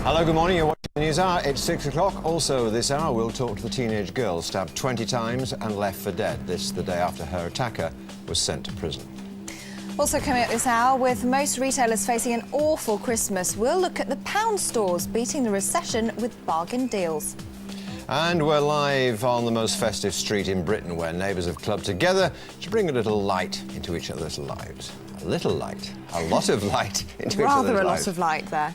Hello, good morning. You're watching the News Hour. It's 6 o'clock. Also this hour, we'll talk to the teenage girl stabbed 20 times and left for dead. This the day after her attacker was sent to prison. Also coming up this hour, with most retailers facing an awful Christmas, we'll look at the pound stores beating the recession with bargain deals. And we're live on the most festive street in Britain, where neighbours have clubbed together to bring a little light into each other's lives. A little light, a lot of light into each other's lives. Rather a lot of light there.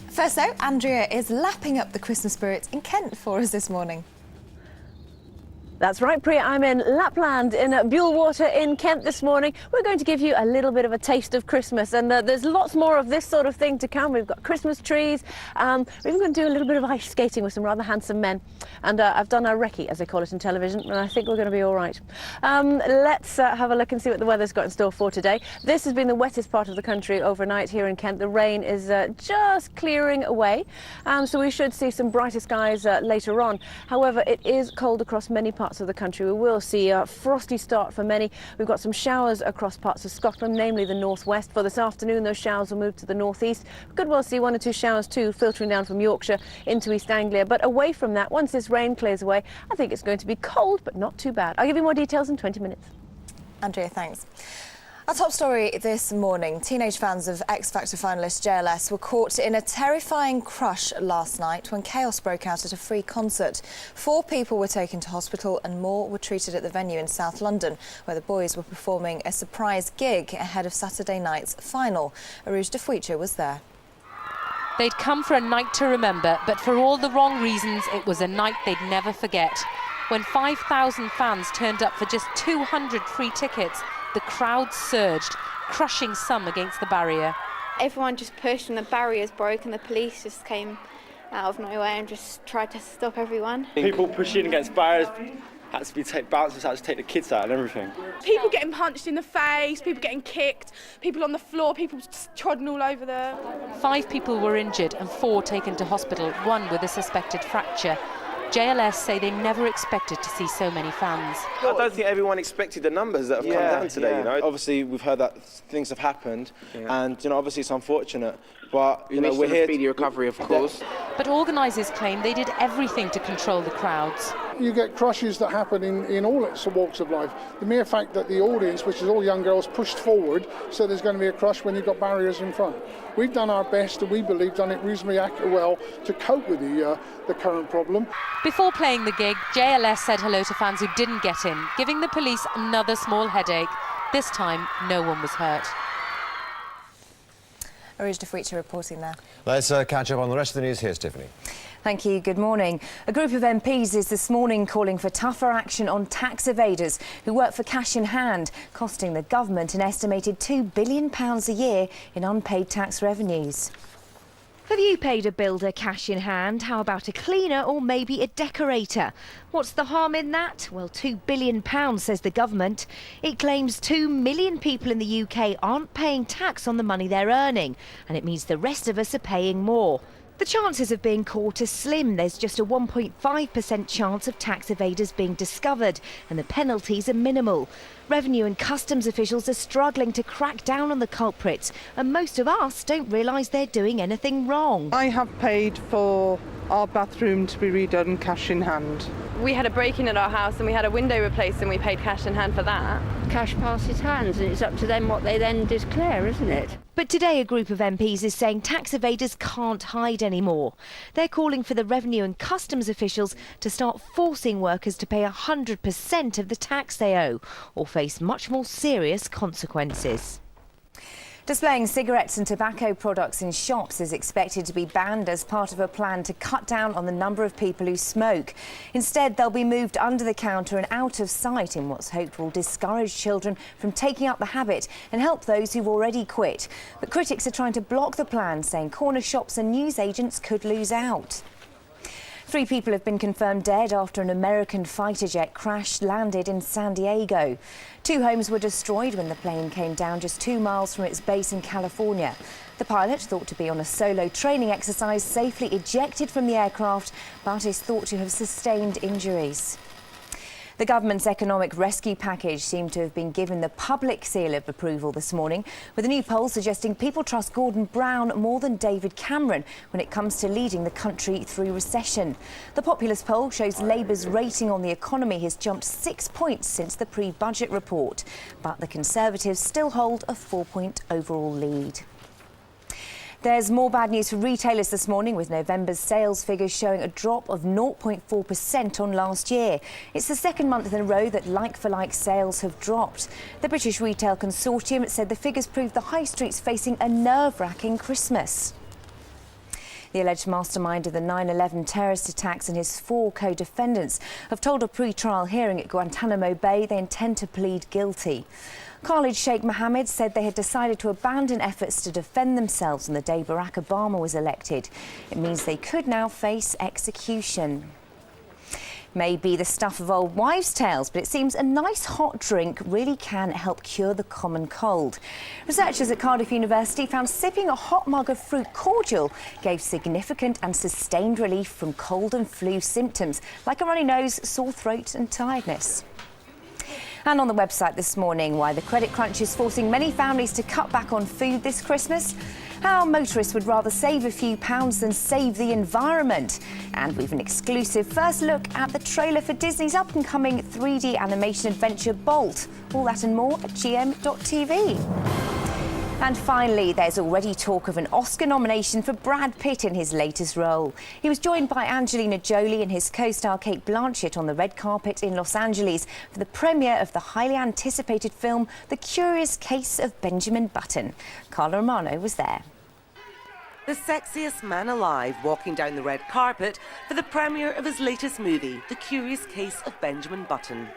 First though, Andrea is lapping up the Christmas spirit in Kent for us this morning. That's right, Priya. I'm in Lapland in Buellwater in Kent this morning. We're going to give you a little bit of a taste of Christmas, and there's lots more of this sort of thing to come. We've got Christmas trees. We're even going to do a little bit of ice skating with some rather handsome men. And I've done a recce, as they call it in television, and I think we're going to be all right. Let's have a look and see what the weather's got in store for today. This has been the wettest part of the country overnight here in Kent. The rain is just clearing away, so we should see some brighter skies later on. However, it is cold across many parts of the country. We will see a frosty start for many. We've got some showers across parts of Scotland, namely the northwest. For this afternoon, those showers will move to the northeast. We could well see one or two showers too filtering down from Yorkshire into East Anglia. But away from that, once this rain clears away, I think it's going to be cold, but not too bad. I'll give you more details in 20 minutes. Andrea, thanks. Our top story this morning. Teenage fans of X Factor finalist JLS were caught in a terrifying crush last night when chaos broke out at a free concert. 4 people were taken to hospital and more were treated at the venue in South London, where the boys were performing a surprise gig ahead of Saturday night's final. Arouge de Fuicha was there. They'd come for a night to remember, but for all the wrong reasons, it was a night they'd never forget. When 5,000 fans turned up for just 200 free tickets, the crowd surged, crushing some against the barrier. Everyone just pushed and the barriers broke and the police just came out of nowhere and just tried to stop everyone. People pushing against barriers, had to be bouncers had to take the kids out and everything. People getting punched in the face, people getting kicked, people on the floor, people trodden all over there. 5 people were injured and 4 taken to hospital, 1 with a suspected fracture. JLS say they never expected to see so many fans. I don't think everyone expected the numbers that have come down today, you know. Obviously, we've heard that things have happened, and, you know, obviously it's unfortunate, but, you know, we're here... speedy recovery, of course. But organisers claim they did everything to control the crowds. You get crushes that happen in all walks of life. The mere fact that the audience, which is all young girls, pushed forward, so there's going to be a crush when you've got barriers in front. We've done our best, and we believe done it reasonably well to cope with the current problem. Before playing the gig, JLS said hello to fans who didn't get in, giving the police another small headache. This time, no one was hurt. Arouge de Fuicha reporting there. Let's catch up on the rest of the news. Here's Tiffany. Thank you. Good morning. A group of MPs is this morning calling for tougher action on tax evaders who work for cash in hand, costing the government an estimated £2 billion a year in unpaid tax revenues. Have you paid a builder cash in hand? How about a cleaner or maybe a decorator? What's the harm in that? Well, £2 billion, says the government. It claims 2 million people in the UK aren't paying tax on the money they're earning, and it means the rest of us are paying more. The chances of being caught are slim. There's just a 1.5% chance of tax evaders being discovered, and the penalties are minimal. Revenue and customs officials are struggling to crack down on the culprits, and most of us don't realise they're doing anything wrong. I have paid for our bathroom to be redone cash in hand. We had a break-in at our house and we had a window replaced and we paid cash in hand for that. Cash passes hands and it's up to them what they then declare, isn't it? But today a group of MPs is saying tax evaders can't hide anymore. They're calling for the revenue and customs officials to start forcing workers to pay 100% of the tax they owe, or face much more serious consequences. Displaying cigarettes and tobacco products in shops is expected to be banned as part of a plan to cut down on the number of people who smoke. Instead, they'll be moved under the counter and out of sight in what's hoped will discourage children from taking up the habit and help those who've already quit. But critics are trying to block the plan, saying corner shops and newsagents could lose out. 3 people have been confirmed dead after an American fighter jet landed in San Diego. 2 homes were destroyed when the plane came down just 2 miles from its base in California. The pilot, thought to be on a solo training exercise, safely ejected from the aircraft, but is thought to have sustained injuries. The government's economic rescue package seemed to have been given the public seal of approval this morning, with a new poll suggesting people trust Gordon Brown more than David Cameron when it comes to leading the country through recession. The Populist poll shows Labour's rating on the economy has jumped 6 points since the pre-budget report, but the Conservatives still hold a 4-point overall lead. There's more bad news for retailers this morning, with November's sales figures showing a drop of 0.4% on last year. It's the second month in a row that like-for-like sales have dropped. The British Retail Consortium said the figures prove the high street's facing a nerve-wracking Christmas. The alleged mastermind of the 9/11 terrorist attacks and his 4 co-defendants have told a pre-trial hearing at Guantanamo Bay they intend to plead guilty. Khalid Sheikh Mohammed said they had decided to abandon efforts to defend themselves on the day Barack Obama was elected. It means they could now face execution. Maybe the stuff of old wives' tales, but it seems a nice hot drink really can help cure the common cold. Researchers at Cardiff University found sipping a hot mug of fruit cordial gave significant and sustained relief from cold and flu symptoms, like a runny nose, sore throat and tiredness. And on the website this morning, why the credit crunch is forcing many families to cut back on food this Christmas, how motorists would rather save a few pounds than save the environment. And we've an exclusive first look at the trailer for Disney's up-and-coming 3D animation adventure Bolt. All that and more at GM.TV. And finally, there's already talk of an Oscar nomination for Brad Pitt in his latest role. He was joined by Angelina Jolie and his co-star Cate Blanchett on the red carpet in Los Angeles for the premiere of the highly anticipated film The Curious Case of Benjamin Button. Carla Romano was there. The sexiest man alive walking down the red carpet for the premiere of his latest movie, The Curious Case of Benjamin Button.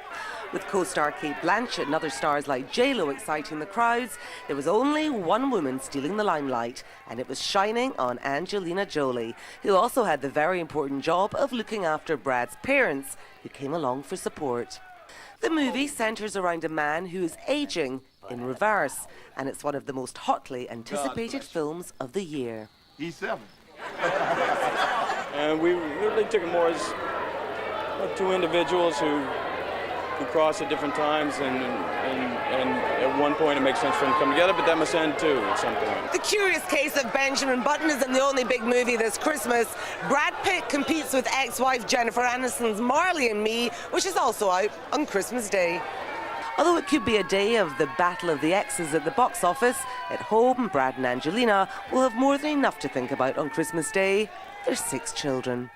With co-star Cate Blanchett and other stars like J-Lo exciting the crowds, there was only one woman stealing the limelight, and it was shining on Angelina Jolie, who also had the very important job of looking after Brad's parents, who came along for support. The movie centres around a man who is ageing in reverse, and it's one of the most hotly anticipated films of the year. E7. And we really took it more as 2 individuals who cross at different times, and at one point it makes sense for them to come together, but that must end too at some point. The Curious Case of Benjamin Button isn't the only big movie this Christmas. Brad Pitt competes with ex-wife Jennifer Aniston's Marley and Me, which is also out on Christmas Day. Although it could be a day of the battle of the exes at the box office, at home, Brad and Angelina will have more than enough to think about on Christmas Day. There's 6 children.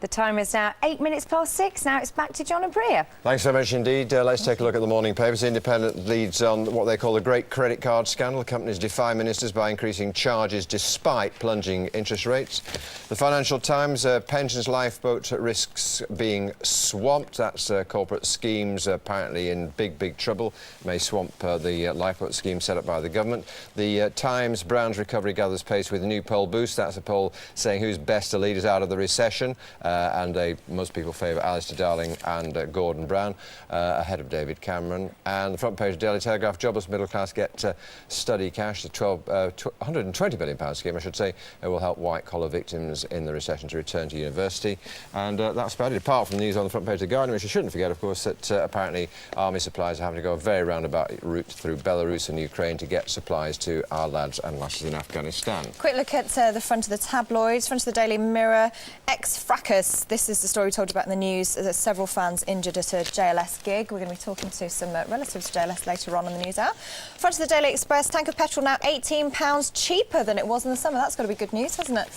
The time is now 8 minutes past 6. Now it's back to John and Priya. Thanks so much indeed. Let's take a look at the morning papers. The Independent leads on what they call the great credit card scandal. Companies defy ministers by increasing charges despite plunging interest rates. The Financial Times, pensions lifeboat risks being swamped. That's corporate schemes apparently in big trouble. May swamp the lifeboat scheme set up by the government. The Times, Brown's recovery gathers pace with a new poll boost. That's a poll saying who's best to lead us out of the recession. And most people favour Alistair Darling and Gordon Brown ahead of David Cameron. And the front page of Daily Telegraph, jobless middle class get study cash. The £120 billion scheme, I should say, will help white-collar victims in the recession to return to university. And that's about it, apart from the news on the front page of The Guardian, which you shouldn't forget, of course, that apparently army supplies are having to go a very roundabout route through Belarus and Ukraine to get supplies to our lads and lasses in Afghanistan. Quick look at the front of the tabloids, front of the Daily Mirror. Ex-fracas. This is the story we told you about in the news. There's several fans injured at a JLS gig. We're going to be talking to some relatives of JLS later on in the news hour. Front of the Daily Express, tank of petrol now £18 cheaper than it was in the summer. That's got to be good news, hasn't it?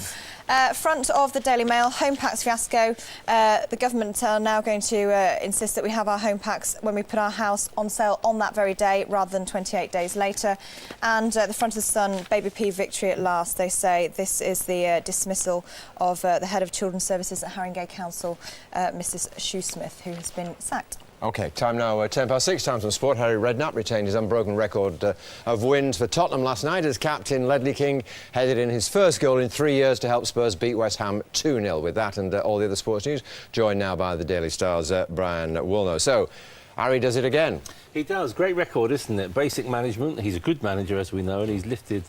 Front of the Daily Mail, home packs fiasco. The government are now going to insist that we have our home packs when we put our house on sale on that very day rather than 28 days later. And the front of the Sun, Baby P victory at last. They say this is the dismissal of the head of Children's Services at Haringey Council, Mrs Shoesmith, who has been sacked. OK, time now, 10 past 6, time for sport. Harry Redknapp retained his unbroken record of wins for Tottenham last night as captain Ledley King headed in his first goal in 3 years to help Spurs beat West Ham 2-0. With that and all the other sports news, joined now by the Daily Star's Brian Woolnough. So, Harry does it again. He does. Great record, isn't it? Basic management. He's a good manager, as we know, and he's lifted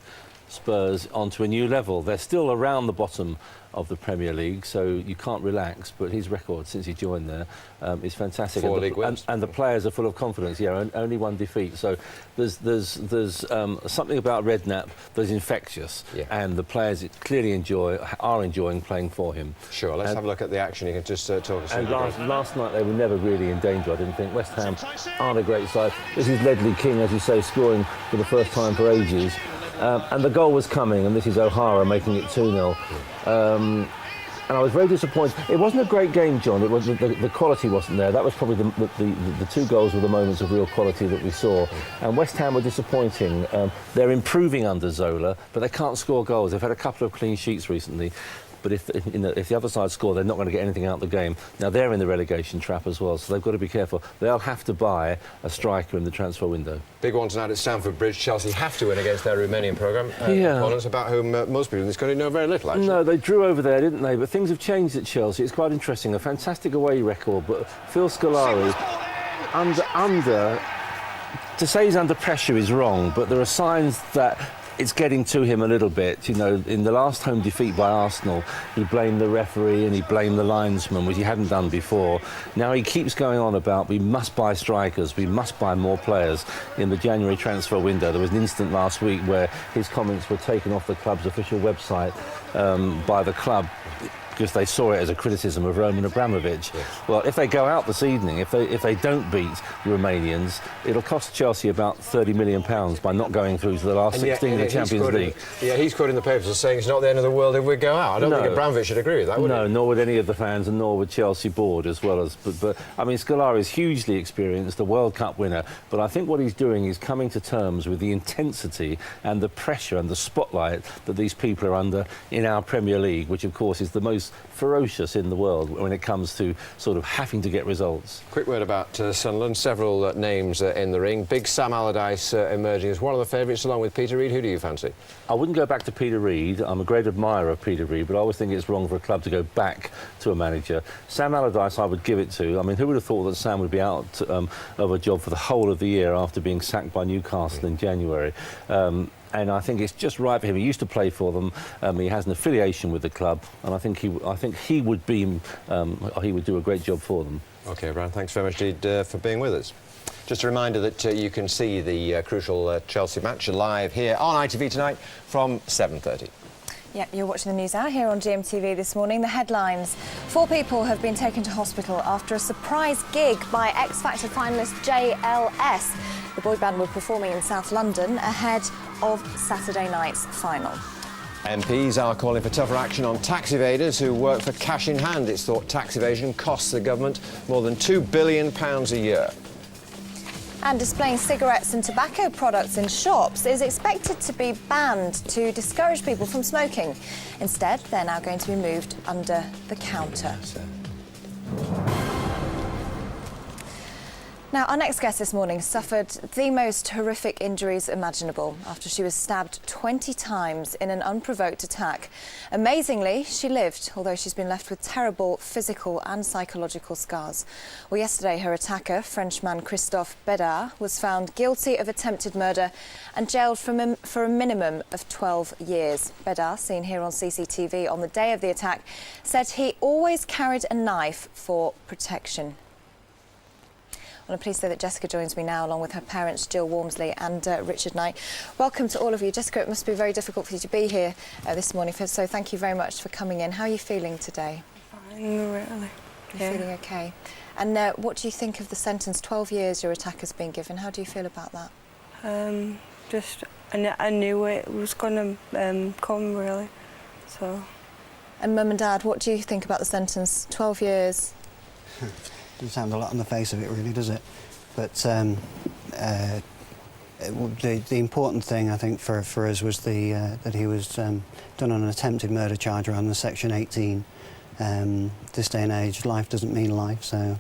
Spurs onto a new level. They're still around the bottom of the Premier League, so you can't relax, but his record since he joined there is fantastic. 4 league wins. And the players are full of confidence. Yeah, only 1 defeat. So there's something about Redknapp that's infectious, and the players clearly are enjoying playing for him. Sure, let's have a look at the action. You can just talk us through. And last night they were never really in danger, I didn't think. West Ham aren't a great side. This is Ledley King, as you say, scoring for the first time for ages. And the goal was coming, and this is O'Hara making it 2-0. And I was very disappointed. It wasn't a great game, John. It was the quality wasn't there. That was probably the 2 goals were the moments of real quality that we saw. And West Ham were disappointing. They're improving under Zola, but they can't score goals. They've had a couple of clean sheets recently. But if the other side score, they're not going to get anything out of the game. Now, they're in the relegation trap as well, so they've got to be careful. They'll have to buy a striker in the transfer window. Big one tonight at Stamford Bridge. Chelsea have to win against their Romanian programme. Opponents about whom most people in this country know very little, actually. No, they drew over there, didn't they? But things have changed at Chelsea. It's quite interesting. A fantastic away record, but Phil Scolari, to say he's under pressure is wrong, but there are signs that it's getting to him a little bit. You know, in the last home defeat by Arsenal, he blamed the referee and he blamed the linesman, which he hadn't done before. Now he keeps going on about we must buy strikers, we must buy more players. In the January transfer window, there was an incident last week where his comments were taken off the club's official website by the club, because they saw it as a criticism of Roman Abramovich. Well, if they go out this evening, if they don't beat the Romanians, it'll cost Chelsea about £30 million by not going through to the last 16 of the Champions League. Yeah, he's quoted in the papers as saying it's not the end of the world if we go out. I don't think Abramovich should agree with that, would he? No, nor would any of the fans, and nor would Chelsea board as well as. But I mean, Scolari is hugely experienced, a World Cup winner. But I think what he's doing is coming to terms with the intensity and the pressure and the spotlight that these people are under in our Premier League, which of course is the most ferocious in the world when it comes to sort of having to get results. Quick word about Sunderland. Several names in the ring. Big Sam Allardyce emerging as one of the favourites along with Peter Reid. Who do you fancy? I wouldn't go back to Peter Reid. I'm a great admirer of Peter Reid, but I always think it's wrong for a club to go back to a manager. Sam Allardyce I would give it to. I mean, who would have thought that Sam would be out of a job for the whole of the year after being sacked by Newcastle in January? And I think it's just right for him. He used to play for them. He has an affiliation with the club, and I think he would do a great job for them. OK, Brian, thanks very much indeed for being with us. Just a reminder that you can see the crucial Chelsea match live here on ITV tonight from 7:30. Yeah, you're watching the news hour here on GMTV this morning. The headlines. 4 people have been taken to hospital after a surprise gig by X Factor finalist JLS. The boy band were performing in South London ahead of Saturday night's final. MPs are calling for tougher action on tax evaders who work for cash in hand. It's thought tax evasion costs the government more than £2 billion a year. And displaying cigarettes and tobacco products in shops is expected to be banned to discourage people from smoking. Instead, they're now going to be moved under the counter. Now, our next guest this morning suffered the most horrific injuries imaginable after she was stabbed 20 times in an unprovoked attack. Amazingly, she lived, although she's been left with terrible physical and psychological scars. Well, yesterday, her attacker, Frenchman Christophe Bédard, was found guilty of attempted murder and jailed for a minimum of 12 years. Bédard, seen here on CCTV on the day of the attack, said he always carried a knife for protection. I'm pleased to say that Jessica joins me now, along with her parents, Jill Walmsley and Richard Knight. Welcome to all of you. Jessica, it must be very difficult for you to be here this morning, so thank you very much for coming in. How are you feeling today? Fine, really. You're feeling OK. And what do you think of the sentence? 12 years your attacker's been given. How do you feel about that? I knew it was going to come, really, so... And Mum and Dad, what do you think about the sentence? 12 years? Doesn't sound a lot on the face of it, really, does it? But the important thing, I think, for us was that he was done on an attempted murder charge rather than Section 18. This day and age, life doesn't mean life, so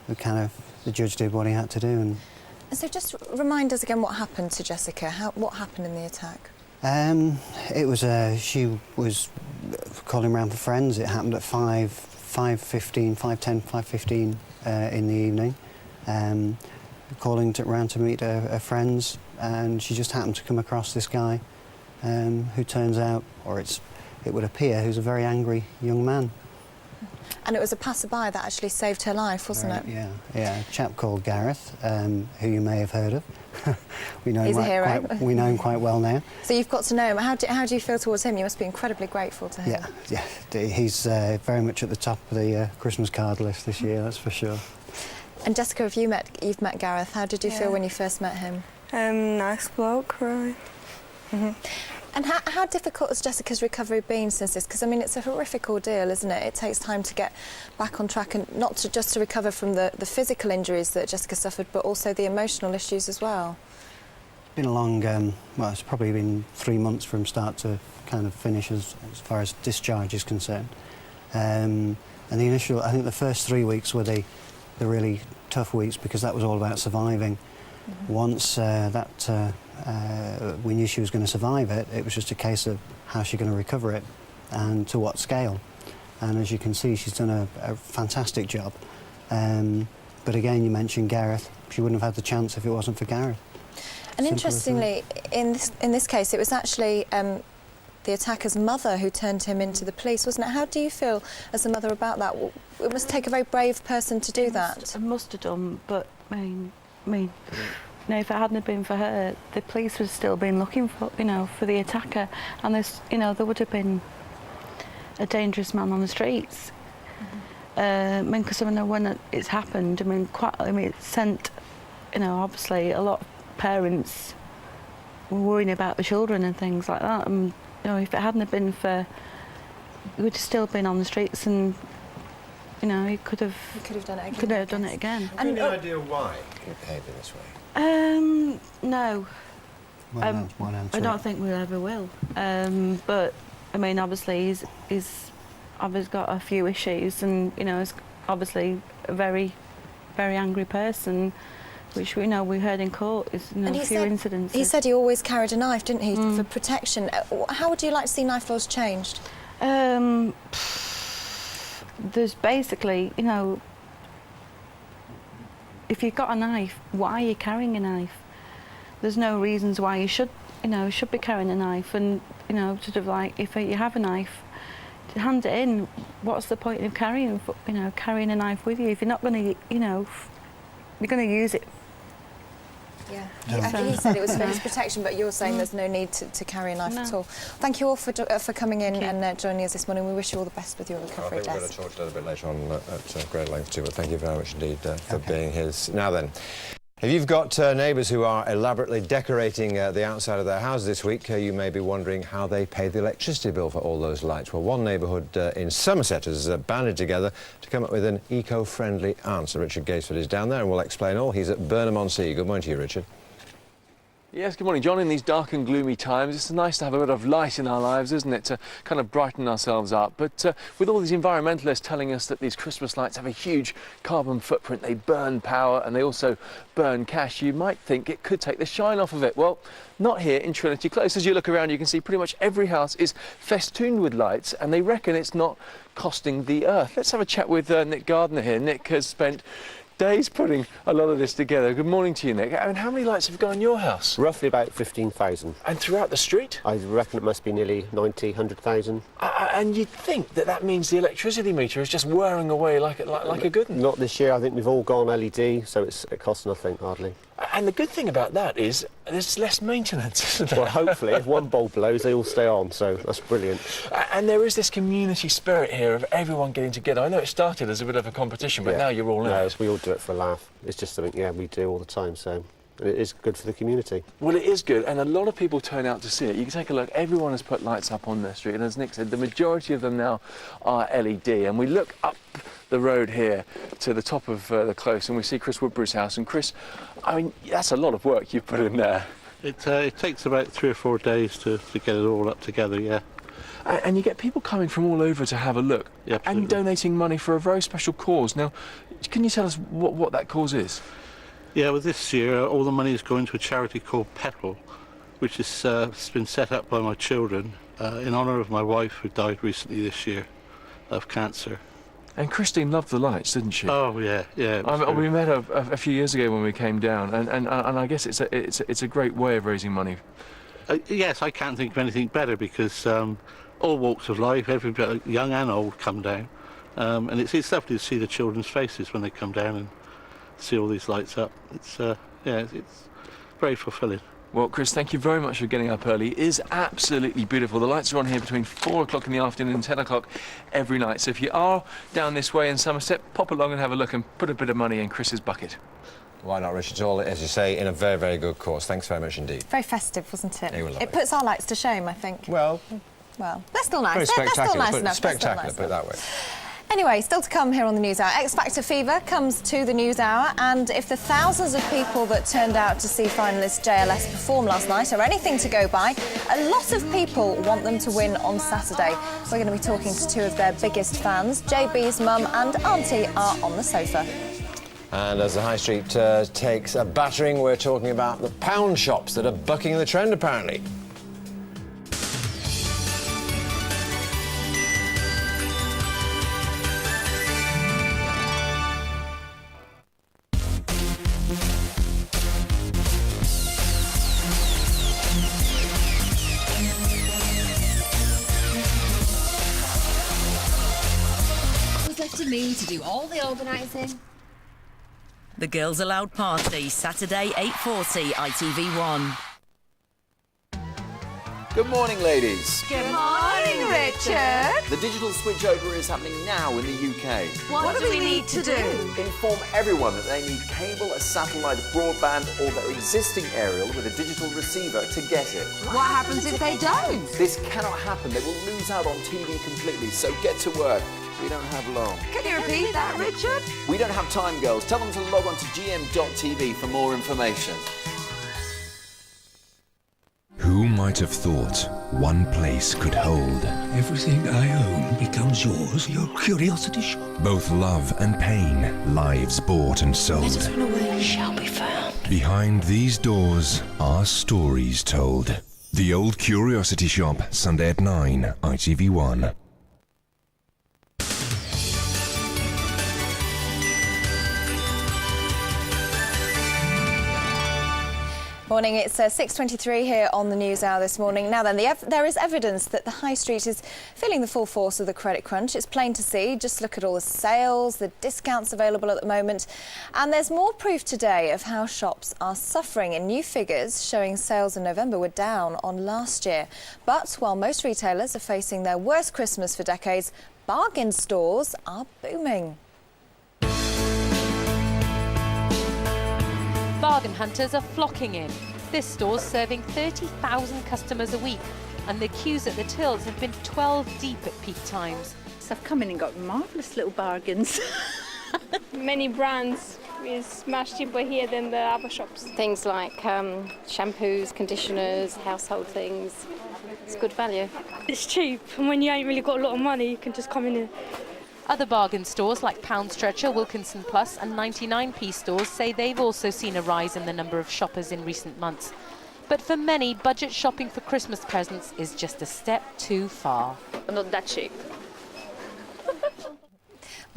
the judge did what he had to do. And so just remind us again what happened to Jessica. What happened in the attack? It was she was calling around for friends. It happened at 5:15 in the evening, calling around to meet her friends, and she just happened to come across this guy who turns out, or it would appear, who's a very angry young man. And it was a passerby that actually saved her life, wasn't it? Yeah, a chap called Gareth, who you may have heard of. We know He's him a hero. we know him quite well now. So you've got to know him. How do you feel towards him? You must be incredibly grateful to him. Yeah. He's very much at the top of the Christmas card list this year, that's for sure. And Jessica, you've met Gareth. How did you feel when you first met him? Nice bloke, really. And how difficult has Jessica's recovery been since this? Because, I mean, it's a horrific ordeal, isn't it? It takes time to get back on track, and not just to recover from the physical injuries that Jessica suffered, but also the emotional issues as well. It's been a long, well, it's probably been 3 months from start to kind of finish as far as discharge is concerned. And the initial, I think the first 3 weeks were the really tough weeks, because that was all about surviving. Once we knew she was going to survive it, it was just a case of how she's going to recover it and to what scale. And as you can see, she's done a fantastic job. But again, you mentioned Gareth. She wouldn't have had the chance if it wasn't for Gareth. And interestingly, in this case, it was actually the attacker's mother who turned him into the police, wasn't it? How do you feel as a mother about that? It must take a very brave person to do that. I must have done, but I mean, if it hadn't been for her, the police would still been looking for, for the attacker, and there's, there would have been a dangerous man on the streets. Because when it's happened, it sent, obviously a lot of parents were worrying about the children and things like that. And if it hadn't been for, he would have still been on the streets, and he could have done it again. Could have done it again. Have you any idea why he behaved in this way? No. One answer. I don't think we ever will. But I mean, obviously, he's obviously got a few issues, and he's obviously a very, very angry person, which we heard in court. Is a few incidents. He said he always carried a knife, didn't he, for protection? How would you like to see knife laws changed? There's basically, if you've got a knife, why are you carrying a knife? There's no reasons why you should be carrying a knife. And sort of like, if you have a knife, to hand it in. What's the point of carrying a knife with you if you're not going to, you're going to use it? Yeah, he said it was for his protection, but you're saying there's no need to carry a knife at all. Thank you all for coming in and joining us this morning. We wish you all the best with your recovery, I think we're going to talk a little bit later on at great length too, but thank you very much indeed for being here. Now then, if you've got neighbours who are elaborately decorating the outside of their house this week, you may be wondering how they pay the electricity bill for all those lights. Well, one neighbourhood in Somerset has banded together to come up with an eco-friendly answer. Richard Gatesford is down there and will explain all. He's at Burnham-on-Sea. Good morning to you, Richard. Yes, good morning, John. In these dark and gloomy times, it's nice to have a bit of light in our lives, isn't it, to kind of brighten ourselves up. But with all these environmentalists telling us that these Christmas lights have a huge carbon footprint, they burn power and they also burn cash, you might think it could take the shine off of it. Well, not here in Trinity Close. As you look around, you can see pretty much every house is festooned with lights, and they reckon it's not costing the earth. Let's have a chat with Nick Gardner here. Nick has spent days putting a lot of this together. Good morning to you, Nick. I mean, how many lights have you got in your house? Roughly about 15,000. And throughout the street? I reckon it must be nearly 90, 100,000. And you'd think that means the electricity meter is just whirring away like a good one. Not this year. I think we've all gone LED, so it costs nothing, hardly. And the good thing about that is there's less maintenance, isn't there? Well, hopefully, if one bulb blows, they all stay on, so that's brilliant. And there is this community spirit here of everyone getting together. I know it started as a bit of a competition, but now you're all in. No, we all do it for a laugh. It's just something, we do all the time, so it is good for the community. Well, it is good, and a lot of people turn out to see it. You can take a look. Everyone has put lights up on their street, and as Nick said, the majority of them now are LED. And we look up the road here to the top of the close, and we see Chris Woodbury's house. And Chris, I mean, that's a lot of work you've put in there. It takes about 3 or 4 days to get it all up together, yeah. And you get people coming from all over to have a look, and donating money for a very special cause. Now, can you tell us what that cause is? Yeah, well, this year all the money is going to a charity called Petal, which has been set up by my children in honour of my wife, who died recently this year of cancer. And Christine loved the lights, didn't she? Oh yeah. We met her a few years ago when we came down, and I guess it's a great way of raising money. Yes, I can't think of anything better because all walks of life, everybody, young and old, come down. And it's lovely to see the children's faces when they come down and see all these lights up. It's very fulfilling. Well, Chris, thank you very much for getting up early. It is absolutely beautiful. The lights are on here between 4 o'clock in the afternoon and 10 o'clock every night. So if you are down this way in Somerset, pop along and have a look and put a bit of money in Chris's bucket. Why not, Richard? It's all, as you say, in a very, very good cause. Thanks very much indeed. Very festive, wasn't it? It puts our lights to shame, I think. Well, they're still nice. Very They're spectacular. still nice enough. Spectacular, put it that way. Anyway, still to come here on the News Hour. X Factor fever comes to the News Hour, and if the thousands of people that turned out to see finalist JLS perform last night are anything to go by, a lot of people want them to win on Saturday. We're going to be talking to two of their biggest fans. JB's mum and auntie are on the sofa. And as the high street takes a battering, we're talking about the pound shops that are bucking the trend, apparently. It's left to me to do all the organising. The Girls Aloud Party, Saturday, 8:40, ITV1. Good morning, ladies. Good morning, Richard. The digital switchover is happening now in the UK. What do we need to do? Inform everyone that they need cable, a satellite, broadband, or their existing aerial with a digital receiver to get it. What happens if they don't? This cannot happen. They will lose out on TV completely, so get to work. We don't have long. Can you repeat that, Richard? We don't have time, girls. Tell them to log on to gm.tv for more information. Who might have thought one place could hold everything I own becomes yours, your curiosity shop. both love and pain, lives bought and sold. Let us run away, shall be found. Behind these doors are stories told. The Old Curiosity Shop, Sunday at 9, ITV1. Morning, it's 6:23 here on the News Hour this morning. Now then, there is evidence that the High Street is feeling the full force of the credit crunch. It's plain to see. Just look at all the sales, the discounts available at the moment. And there's more proof today of how shops are suffering in new figures showing sales in November were down on last year. But while most retailers are facing their worst Christmas for decades, bargain stores are booming. Bargain hunters are flocking in. This store's serving 30,000 customers a week, and the queues at the tills have been 12 deep at peak times. So I've come in and got marvellous little bargains. Many brands is much cheaper here than the other shops. Things like shampoos, conditioners, household things. It's good value. It's cheap, and when you ain't really got a lot of money, you can just come in and... Other bargain stores like Pound Stretcher, Wilkinson Plus and 99p stores say they've also seen a rise in the number of shoppers in recent months. But for many, budget shopping for Christmas presents is just a step too far. Not that cheap.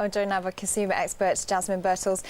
I'm joined now by consumer expert Jasmine Birtles.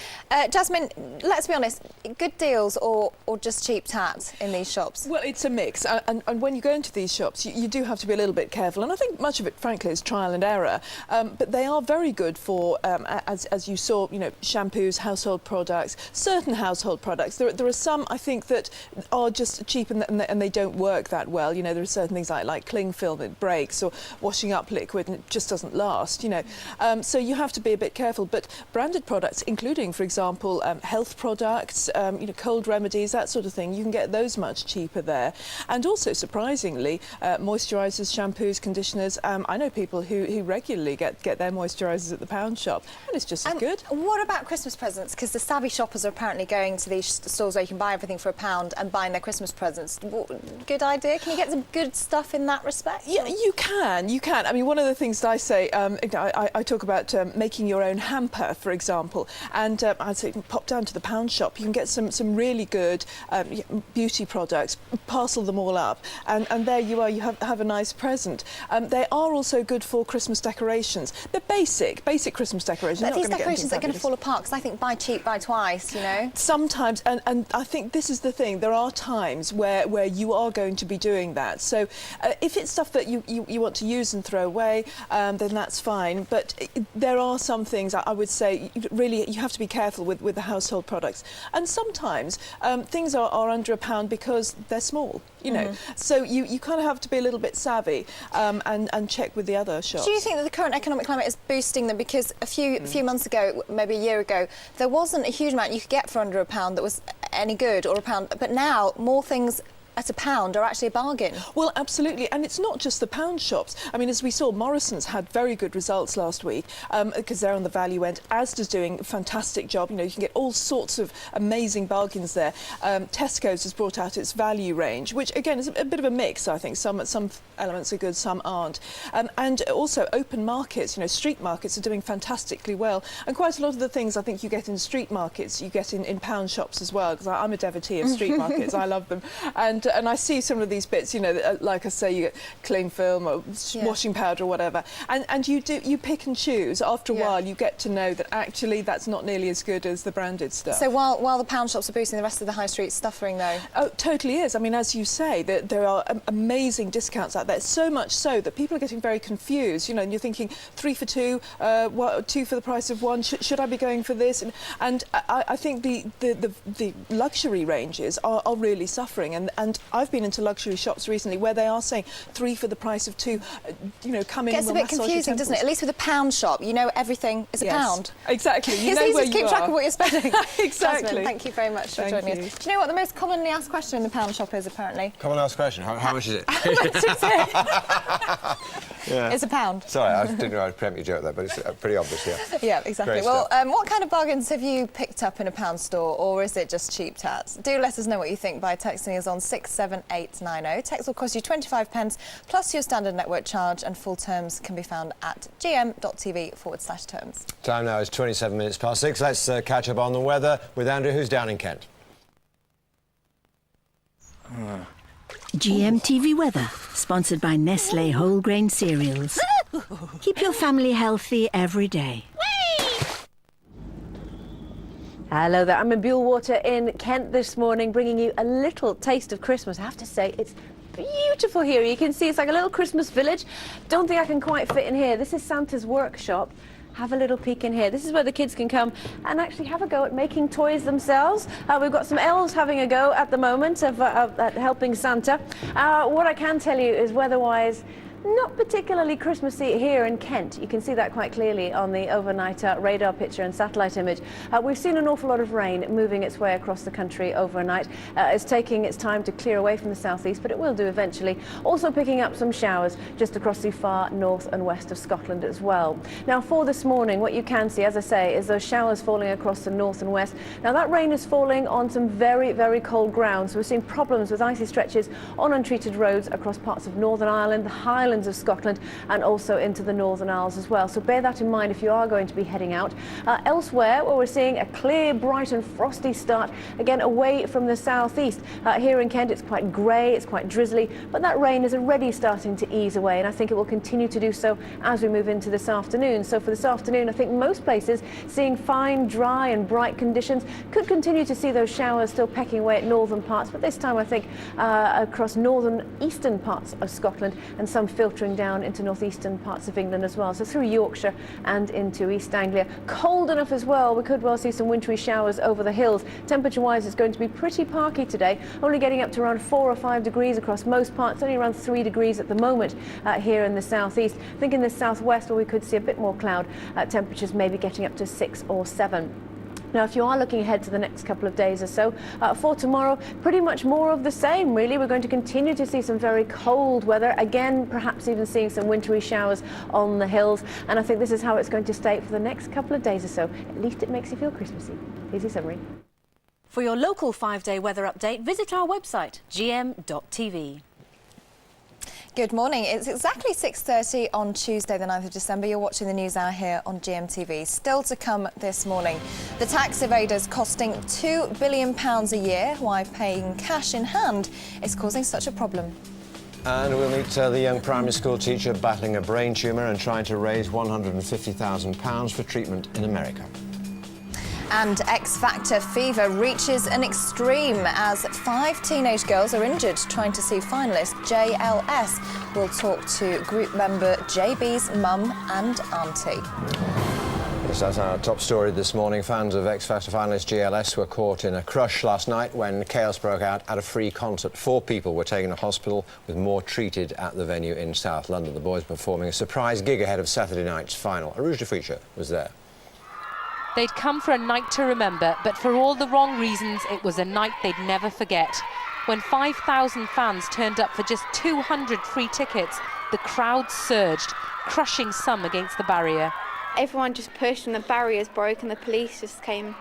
Jasmine, let's be honest, good deals or just cheap tat in these shops? Well, it's a mix, and when you go into these shops, you do have to be a little bit careful, and I think much of it, frankly, is trial and error. But they are very good for, as you saw, you know, shampoos, household products, certain household products. There are some, I think, that are just cheap and they don't work that well. You know, there are certain things like cling film that breaks, or washing up liquid and it just doesn't last. You know, so you have to be a bit careful, but branded products, including, for example, health products, you know, cold remedies, that sort of thing, you can get those much cheaper there. And also, surprisingly, moisturisers, shampoos, conditioners. I know people who regularly get their moisturisers at the pound shop, and it's just as good. What about Christmas presents? Because the savvy shoppers are apparently going to these stores where you can buy everything for £1 and buying their Christmas presents. Good idea. Can you get some good stuff in that respect? Yeah, you can. I mean, one of the things that I say, I talk about making your own hamper, for example. And I'd say pop down to the pound shop. You can get some really good beauty products, parcel them all up, and there you are. You have a nice present. They are also good for Christmas decorations. They're basic Christmas decorations. But these decorations are going to fall apart, because I think buy cheap, buy twice, you know? Sometimes, and I think this is the thing, there are times where you are going to be doing that. So if it's stuff that you want to use and throw away, then that's fine. But there are some things I would say really you have to be careful with the household products. And sometimes things are under £1 because they're small, you know. So you kind of have to be a little bit savvy and check with the other shops. Do you think that the current economic climate is boosting them? Because a few months ago, maybe a year ago, there wasn't a huge amount you could get for under £1 that was any good, or £1. But now more things at £1 are actually a bargain. Well, absolutely, and it's not just the pound shops. I mean, as we saw, Morrison's had very good results last week because they're on the value end. Asda's doing a fantastic job. You know, you can get all sorts of amazing bargains there. Tesco's has brought out its value range, which again is a bit of a mix. I think some elements are good, some aren't. And also open markets. You know, street markets are doing fantastically well, and quite a lot of the things I think you get in street markets, you get in pound shops as well. Because I'm a devotee of street markets. I love them, and I see some of these bits, you know, like I say, you get cling film or washing powder or whatever, and you pick and choose. After a while, you get to know that actually that's not nearly as good as the branded stuff. So while the pound shops are boosting, the rest of the high street's suffering, though? Oh, totally is. I mean, as you say, there are amazing discounts out there, so much so that people are getting very confused, you know, and you're thinking 3 for 2, 2 for the price of 1, should I be going for this? And I think the luxury ranges are really suffering, and I've been into luxury shops recently where they are saying 3 for the price of 2, you know, come in. Gets a bit confusing, doesn't it? At least with a pound shop, you know everything is a pound. Exactly. You it's know easy where to keep track of what you're spending. Exactly. Jasmine, thank you very much for joining us. Do you know what the most commonly asked question in the pound shop is, apparently? Common asked question. How much is it? How much is it? It's £1. Sorry, I didn't know I'd preempt your joke there, but it's pretty obvious, yeah. Yeah, exactly. Great well, what kind of bargains have you picked up in a pound store, or is it just cheap tats? Do let us know what you think by texting us on 67890. Text will cost you 25p plus your standard network charge, and full terms can be found at gm.tv/terms. Time now is 27 minutes past 6. Let's catch up on the weather with Andrew, who's down in Kent. GMTV weather, sponsored by Nestle whole grain cereals. Keep your family healthy every day. Hello there, I'm in Buellwater in Kent this morning, bringing you a little taste of Christmas. I have to say, it's beautiful here. You can see it's like a little Christmas village. Don't think I can quite fit in here. This is Santa's workshop. Have a little peek in here. This is where the kids can come and actually have a go at making toys themselves. We've got some elves having a go at the moment at helping Santa. What I can tell you is weather-wise, not particularly Christmassy here in Kent. You can see that quite clearly on the overnight radar picture and satellite image. We've seen an awful lot of rain moving its way across the country overnight. It's taking its time to clear away from the southeast, but it will do eventually. Also picking up some showers just across the far north and west of Scotland as well. Now for this morning, what you can see, as I say, is those showers falling across the north and west. Now that rain is falling on some very, very cold ground. So we're seeing problems with icy stretches on untreated roads across parts of Northern Ireland, the Highlands of Scotland, and also into the Northern Isles as well. So bear that in mind if you are going to be heading out. Elsewhere, where we're seeing a clear, bright and frosty start, again away from the southeast. Here in Kent it's quite grey, it's quite drizzly, but that rain is already starting to ease away, and I think it will continue to do so as we move into this afternoon. So for this afternoon, I think most places seeing fine, dry and bright conditions. Could continue to see those showers still pecking away at northern parts, but this time I think across northern eastern parts of Scotland, and some filtering down into northeastern parts of England as well, so through Yorkshire and into East Anglia. Cold enough as well, we could well see some wintry showers over the hills. Temperature wise it's going to be pretty parky today, only getting up to around 4 or 5 degrees across most parts, only around 3 degrees at the moment here in the southeast. I think in the southwest where we could see a bit more cloud, temperatures maybe getting up to 6 or 7. Now, if you are looking ahead to the next couple of days or so, for tomorrow, pretty much more of the same, really. We're going to continue to see some very cold weather. Again, perhaps even seeing some wintry showers on the hills. And I think this is how it's going to stay for the next couple of days or so. At least it makes you feel Christmassy. Here's your summary. For your local 5-day weather update, visit our website, gm.tv. Good morning. It's exactly 6:30 on Tuesday, the 9th of December. You're watching the News Hour here on GMTV. Still to come this morning, the tax evaders costing £2 billion a year. Why paying cash in hand is causing such a problem. And we'll meet the young primary school teacher battling a brain tumour and trying to raise £150,000 for treatment in America. And X Factor fever reaches an extreme as 5 teenage girls are injured trying to see finalist JLS. We'll talk to group member JB's mum and auntie. Yes, that's our top story this morning. Fans of X Factor finalist JLS were caught in a crush last night when chaos broke out at a free concert. 4 people were taken to hospital, with more treated at the venue in South London. The boys performing a surprise gig ahead of Saturday night's final. Aruj Defeature was there. They'd come for a night to remember, but for all the wrong reasons, it was a night they'd never forget. When 5,000 fans turned up for just 200 free tickets, the crowd surged, crushing some against the barrier. Everyone just pushed and the barriers broke and the police just came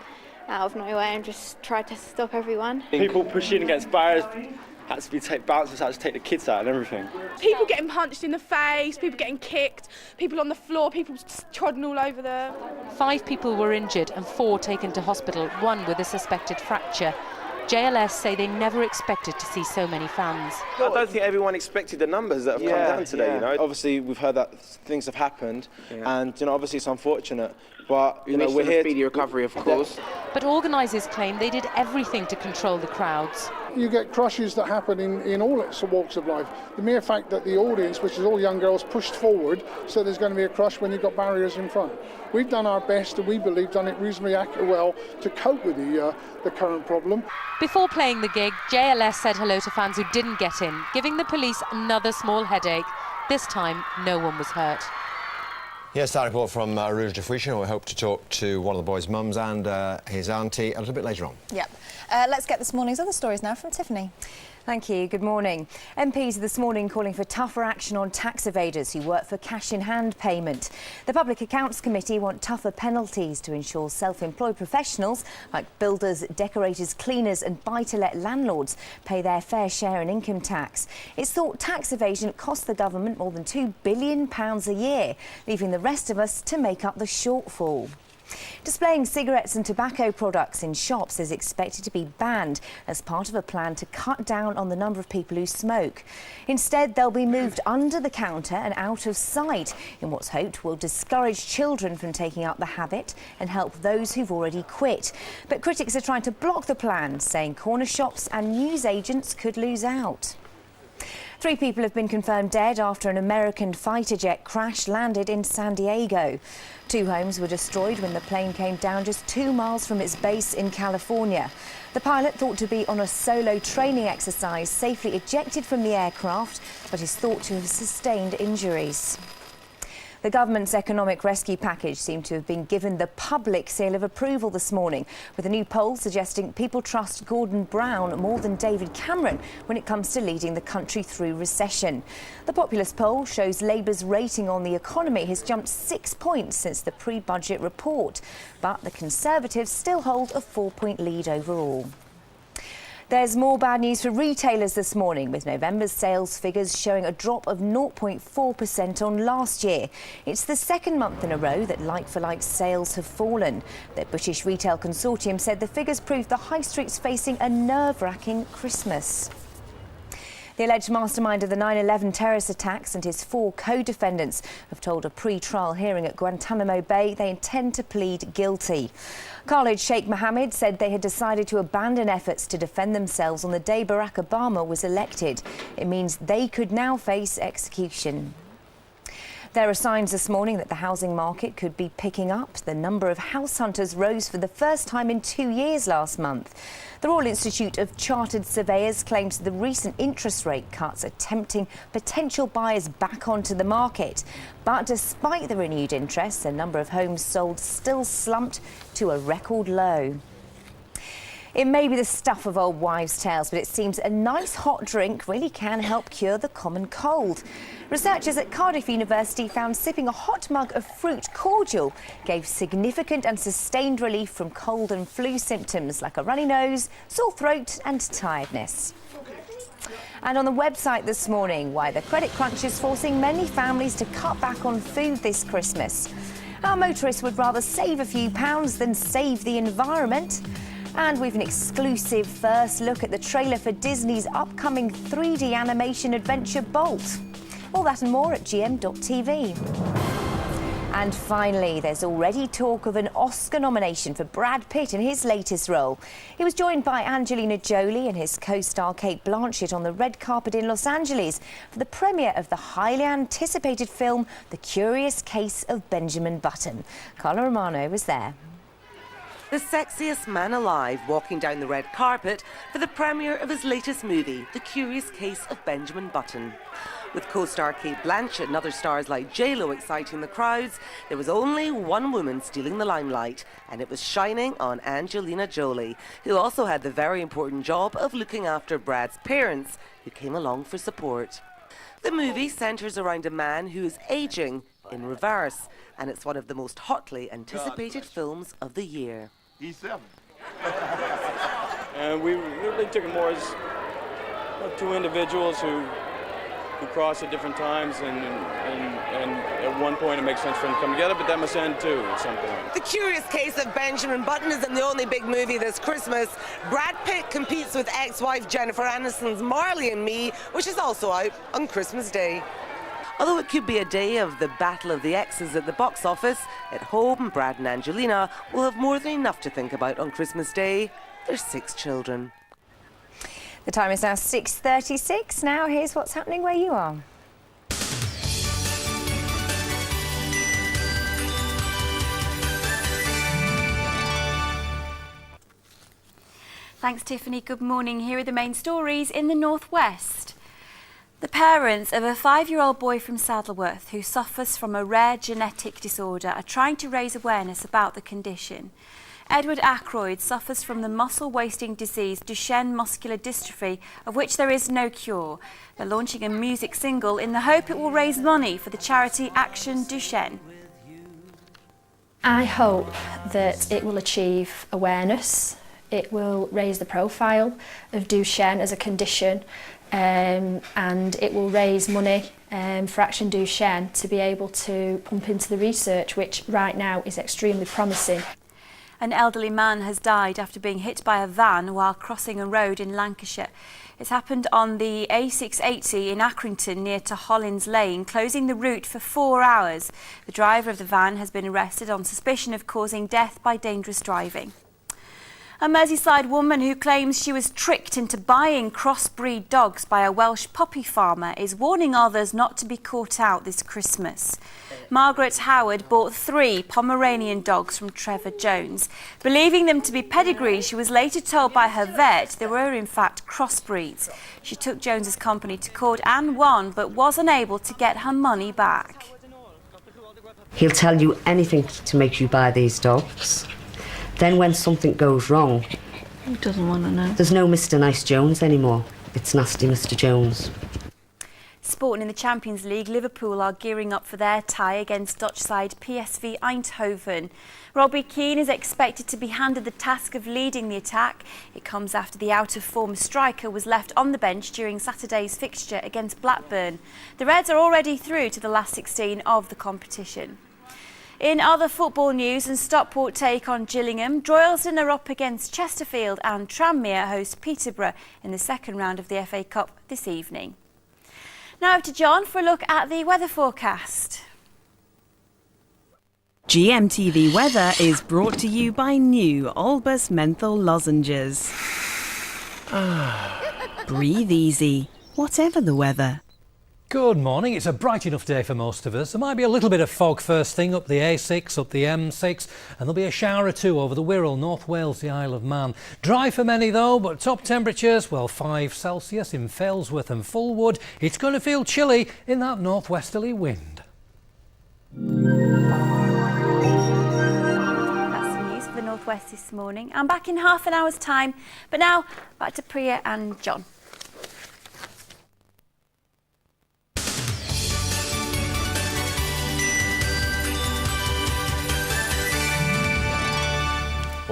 out of nowhere and just tried to stop everyone. People pushing against barriers, had to be bouncers had to take the kids out and everything. People getting punched in the face, people getting kicked, people on the floor, people trodden all over them. 5 people were injured and 4 taken to hospital, 1 with a suspected fracture. JLS say they never expected to see so many fans. I don't think everyone expected the numbers that have come down today, you know. Obviously, we've heard that things have happened, and, you know, obviously it's unfortunate, but, you know, we're here... speedy recovery, of course. But organisers claim they did everything to control the crowds. You get crushes that happen in all walks of life. The mere fact that the audience, which is all young girls, pushed forward, so there's going to be a crush when you've got barriers in front. We've done our best, and we believe done it reasonably well to cope with the current problem. Before playing the gig, JLS said hello to fans who didn't get in, giving the police another small headache. This time, no one was hurt. Yes, that report from Aruj Defeature. We hope to talk to one of the boys' mums and his auntie a little bit later on. Yep. Let's get this morning's other stories now from Tiffany. Thank you. Good morning. MPs this morning calling for tougher action on tax evaders who work for cash-in-hand payment. The Public Accounts Committee want tougher penalties to ensure self-employed professionals like builders, decorators, cleaners and buy-to-let landlords pay their fair share in income tax. It's thought tax evasion costs the government more than £2 billion a year, leaving the rest of us to make up the shortfall. Displaying cigarettes and tobacco products in shops is expected to be banned as part of a plan to cut down on the number of people who smoke. Instead, they'll be moved under the counter and out of sight in what's hoped will discourage children from taking up the habit and help those who've already quit. But critics are trying to block the plan, saying corner shops and newsagents could lose out. 3 people have been confirmed dead after an American fighter jet crash landed in San Diego. 2 homes were destroyed when the plane came down just 2 miles from its base in California. The pilot, thought to be on a solo training exercise, safely ejected from the aircraft, but is thought to have sustained injuries. The government's economic rescue package seemed to have been given the public seal of approval this morning, with a new poll suggesting people trust Gordon Brown more than David Cameron when it comes to leading the country through recession. The Populous poll shows Labour's rating on the economy has jumped 6 points since the pre-budget report, but the Conservatives still hold a 4-point lead overall. There's more bad news for retailers this morning, with November's sales figures showing a drop of 0.4% on last year. It's the 2nd month in a row that like-for-like sales have fallen. The British Retail Consortium said the figures prove the high street's facing a nerve-wracking Christmas. The alleged mastermind of the 9/11 terrorist attacks and his 4 co-defendants have told a pre-trial hearing at Guantanamo Bay they intend to plead guilty. Khalid Sheikh Mohammed said they had decided to abandon efforts to defend themselves on the day Barack Obama was elected. It means they could now face execution. There are signs this morning that the housing market could be picking up. The number of house hunters rose for the first time in 2 years last month. The Royal Institute of Chartered Surveyors claims the recent interest rate cuts are tempting potential buyers back onto the market. But despite the renewed interest, the number of homes sold still slumped to a record low. It may be the stuff of old wives' tales, but it seems a nice hot drink really can help cure the common cold. Researchers at Cardiff University found sipping a hot mug of fruit cordial gave significant and sustained relief from cold and flu symptoms like a runny nose, sore throat and tiredness. And on the website this morning, why the credit crunch is forcing many families to cut back on food this Christmas. Our motorists would rather save a few pounds than save the environment. And we've an exclusive first look at the trailer for Disney's upcoming 3D animation adventure Bolt. All that and more at gm.tv. And finally, there's already talk of an Oscar nomination for Brad Pitt in his latest role. He was joined by Angelina Jolie and his co-star Cate Blanchett on the red carpet in Los Angeles for the premiere of the highly anticipated film The Curious Case of Benjamin Button. Carla Romano was there. The sexiest man alive walking down the red carpet for the premiere of his latest movie, The Curious Case of Benjamin Button. With co-star Cate Blanchett and other stars like J-Lo exciting the crowds, there was only one woman stealing the limelight, and it was shining on Angelina Jolie, who also had the very important job of looking after Brad's parents, who came along for support. The movie centres around a man who is ageing in reverse, and it's one of the most hotly anticipated films of the year. He's 7. And we really took it more as two individuals who cross at different times, and at one point it makes sense for them to come together, but that must end too at some point. The Curious Case of Benjamin Button isn't the only big movie this Christmas. Brad Pitt competes with ex-wife Jennifer Aniston's Marley and Me, which is also out on Christmas Day. Although it could be a day of the battle of the exes at the box office, at home Brad and Angelina will have more than enough to think about on Christmas Day. There's 6 children. The time is now 6:36. Now here's what's happening where you are. Thanks, Tiffany. Good morning. Here are the main stories in the northwest. The parents of a 5-year-old boy from Saddleworth who suffers from a rare genetic disorder are trying to raise awareness about the condition. Edward Ackroyd suffers from the muscle-wasting disease Duchenne muscular dystrophy, of which there is no cure. They're launching a music single in the hope it will raise money for the charity Action Duchenne. I hope that it will achieve awareness. It will raise the profile of Duchenne as a condition, and it will raise money for Action Duchenne to be able to pump into the research, which right now is extremely promising. An elderly man has died after being hit by a van while crossing a road in Lancashire. It's happened on the A680 in Accrington near to Hollins Lane, closing the route for 4 hours. The driver of the van has been arrested on suspicion of causing death by dangerous driving. A Merseyside woman who claims she was tricked into buying crossbreed dogs by a Welsh puppy farmer is warning others not to be caught out this Christmas. Margaret Howard bought 3 Pomeranian dogs from Trevor Jones. Believing them to be pedigrees, she was later told by her vet they were in fact crossbreeds. She took Jones's company to court and won, but was unable to get her money back. He'll tell you anything to make you buy these dogs. Then when something goes wrong... Who doesn't want to know? There's no Mr Nice Jones anymore. It's Nasty Mr Jones. Sporting in the Champions League, Liverpool are gearing up for their tie against Dutch side PSV Eindhoven. Robbie Keane is expected to be handed the task of leading the attack. It comes after the out-of-form striker was left on the bench during Saturday's fixture against Blackburn. The Reds are already through to the last 16 of the competition. In other football news, and Stockport take on Gillingham, Droylsden are up against Chesterfield, and Tranmere host Peterborough in the second round of the FA Cup this evening. Now to John for a look at the weather forecast. GMTV weather is brought to you by new Olbus Menthol Lozenges. Breathe easy, whatever the weather. Good morning. It's a bright enough day for most of us. There might be a little bit of fog first thing up the A6, up the M6, and there'll be a shower or two over the Wirral, North Wales, the Isle of Man. Dry for many though, but top temperatures, well, 5 Celsius in Failsworth and Fulwood. It's going to feel chilly in that northwesterly wind. That's the news for the Northwest this morning. I'm back in half an hour's time, but now back to Priya and John.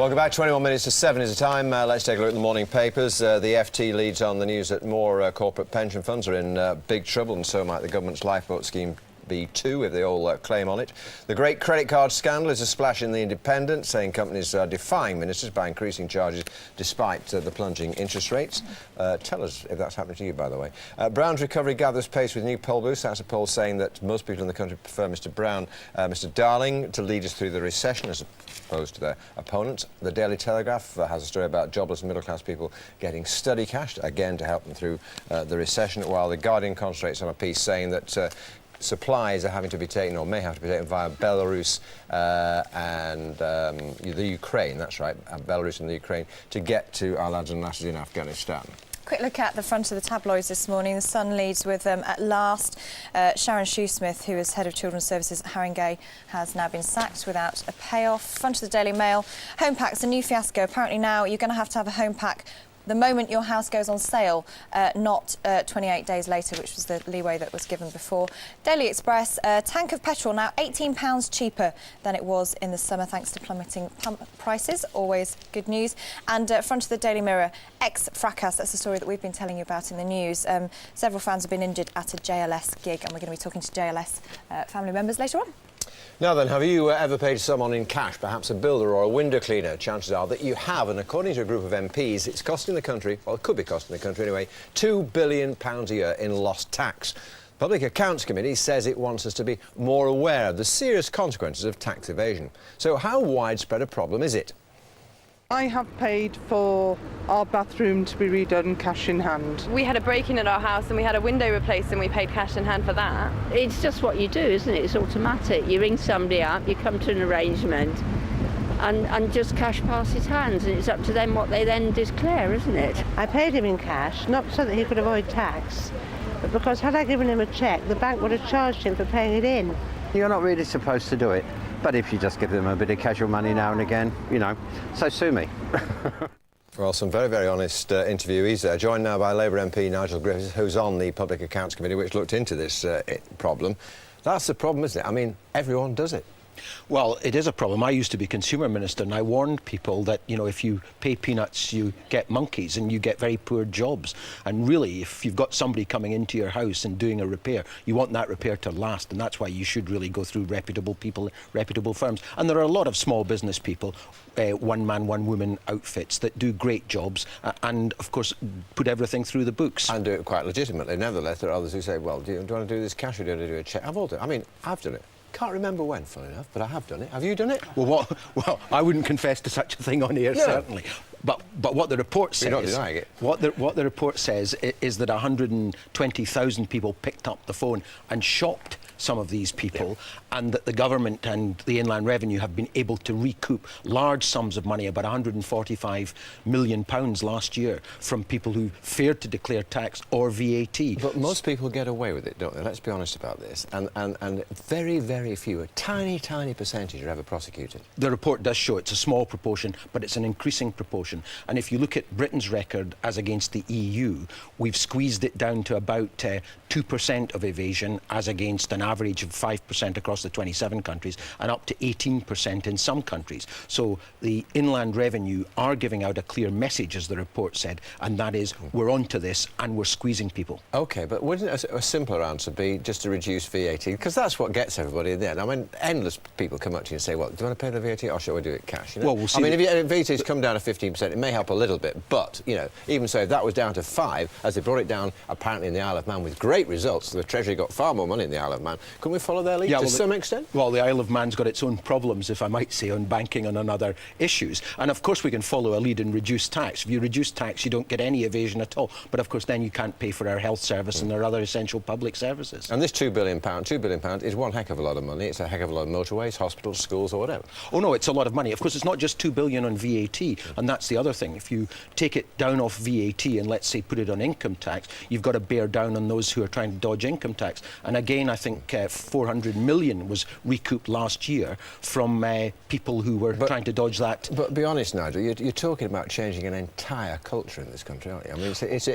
Welcome back. 21 minutes to 7 is the time. Let's take a look at the morning papers. The FT leads on the news that more corporate pension funds are in big trouble, and so might the government's lifeboat scheme be too, if they all claim on it. The great credit card scandal is a splash in the Independent, saying companies are defying ministers by increasing charges despite the plunging interest rates. Tell us if that's happening to you, by the way. Brown's recovery gathers pace with new poll boosts. That's a poll saying that most people in the country prefer Mr Brown, Mr Darling, to lead us through the recession as opposed to their opponents. The Daily Telegraph has a story about jobless middle-class people getting study cash, again to help them through the recession, while The Guardian concentrates on a piece saying that supplies are having to be taken, or may have to be taken, via Belarus and the Ukraine, that's right, Belarus and the Ukraine, to get to our lads and lasses in Afghanistan. Quick look at the front of the tabloids this morning. The Sun leads with at last. Sharon Shoesmith, who is head of Children's Services at Haringey, has now been sacked without a payoff. Front of the Daily Mail. Home packs, a new fiasco. Apparently now you're going to have a home pack the moment your house goes on sale, not 28 days later, which was the leeway that was given before. Daily Express, a tank of petrol now £18 cheaper than it was in the summer, thanks to plummeting pump prices. Always good news. And front of the Daily Mirror, ex-fracas, that's the story that we've been telling you about in the news. Several fans have been injured at a JLS gig, and we're going to be talking to JLS family members later on. Now then, have you ever paid someone in cash, perhaps a builder or a window cleaner? Chances are that you have, and according to a group of MPs, it's costing the country, well, it could be costing the country anyway, £2 billion a year in lost tax. The Public Accounts Committee says it wants us to be more aware of the serious consequences of tax evasion. So how widespread a problem is it? I have paid for our bathroom to be redone cash in hand. We had a break-in at our house and we had a window replaced and we paid cash in hand for that. It's just what you do, isn't it? It's automatic. You ring somebody up, you come to an arrangement and just cash passes hands, and it's up to them what they then declare, isn't it? I paid him in cash, not so that he could avoid tax, but because had I given him a cheque, the bank would have charged him for paying it in. You're not really supposed to do it. But if you just give them a bit of casual money now and again, you know, so sue me. Well, some very, very honest interviewees there. Joined now by Labour MP Nigel Griffiths, who's on the Public Accounts Committee, which looked into this problem. That's the problem, isn't it? I mean, everyone does it. Well, it is a problem. I used to be Consumer Minister, and I warned people that, you know, if you pay peanuts, you get monkeys and you get very poor jobs. And really, if you've got somebody coming into your house and doing a repair, you want that repair to last, and that's why you should really go through reputable people, reputable firms. And there are a lot of small business people, one-man, one-woman outfits that do great jobs and, of course, put everything through the books. And do it quite legitimately. Nevertheless, there are others who say, well, do you want to do this cash or do you want to do a cheque? I've all done it. I mean, I've done it. Can't remember when, funny enough, but I have done it. Have you done it? Well, I wouldn't confess to such a thing on here, no. Certainly. But what the report says... You're not denying it. What the report says is that 120,000 people picked up the phone and shopped some of these people, and that the government and the Inland Revenue have been able to recoup large sums of money, about £145 million last year, from people who failed to declare tax or VAT. But most people get away with it, don't they? Let's be honest about this. And very, very few, a tiny, tiny percentage are ever prosecuted. The report does show it's a small proportion, but it's an increasing proportion. And if you look at Britain's record as against the EU, we've squeezed it down to about 2% of evasion as against an average of 5% across the 27 countries and up to 18% in some countries. So the Inland Revenue are giving out a clear message, as the report said, and that is we're onto this and we're squeezing people. OK, but wouldn't a simpler answer be just to reduce VAT? Because that's what gets everybody in there. I mean, endless people come up to you and say, well, do you want to pay the VAT or shall we do it cash? You know? Well, we'll see. I mean, if VAT's come down to 15%, it may help a little bit, but, you know, even so, if that was down to 5, as they brought it down apparently in the Isle of Man with great results, the Treasury got far more money in the Isle of Man, couldn't we follow their lead to some extent? Well, the Isle of Man's got its own problems, if I might say, on banking and on other issues. And of course we can follow a lead and reduce tax. If you reduce tax, you don't get any evasion at all. But of course then you can't pay for our health service and our other essential public services. And this £2 billion is one heck of a lot of money. It's a heck of a lot of motorways, hospitals, schools or whatever. Oh no, it's a lot of money. Of course it's not just £2 billion on VAT, and that's the other thing. If you take it down off VAT and let's say put it on income tax, you've got to bear down on those who are trying to dodge income tax. And again, I think 400 million was recouped last year from people who were trying to dodge that. But be honest, Nigel, you're talking about changing an entire culture in this country, aren't you? I mean, it's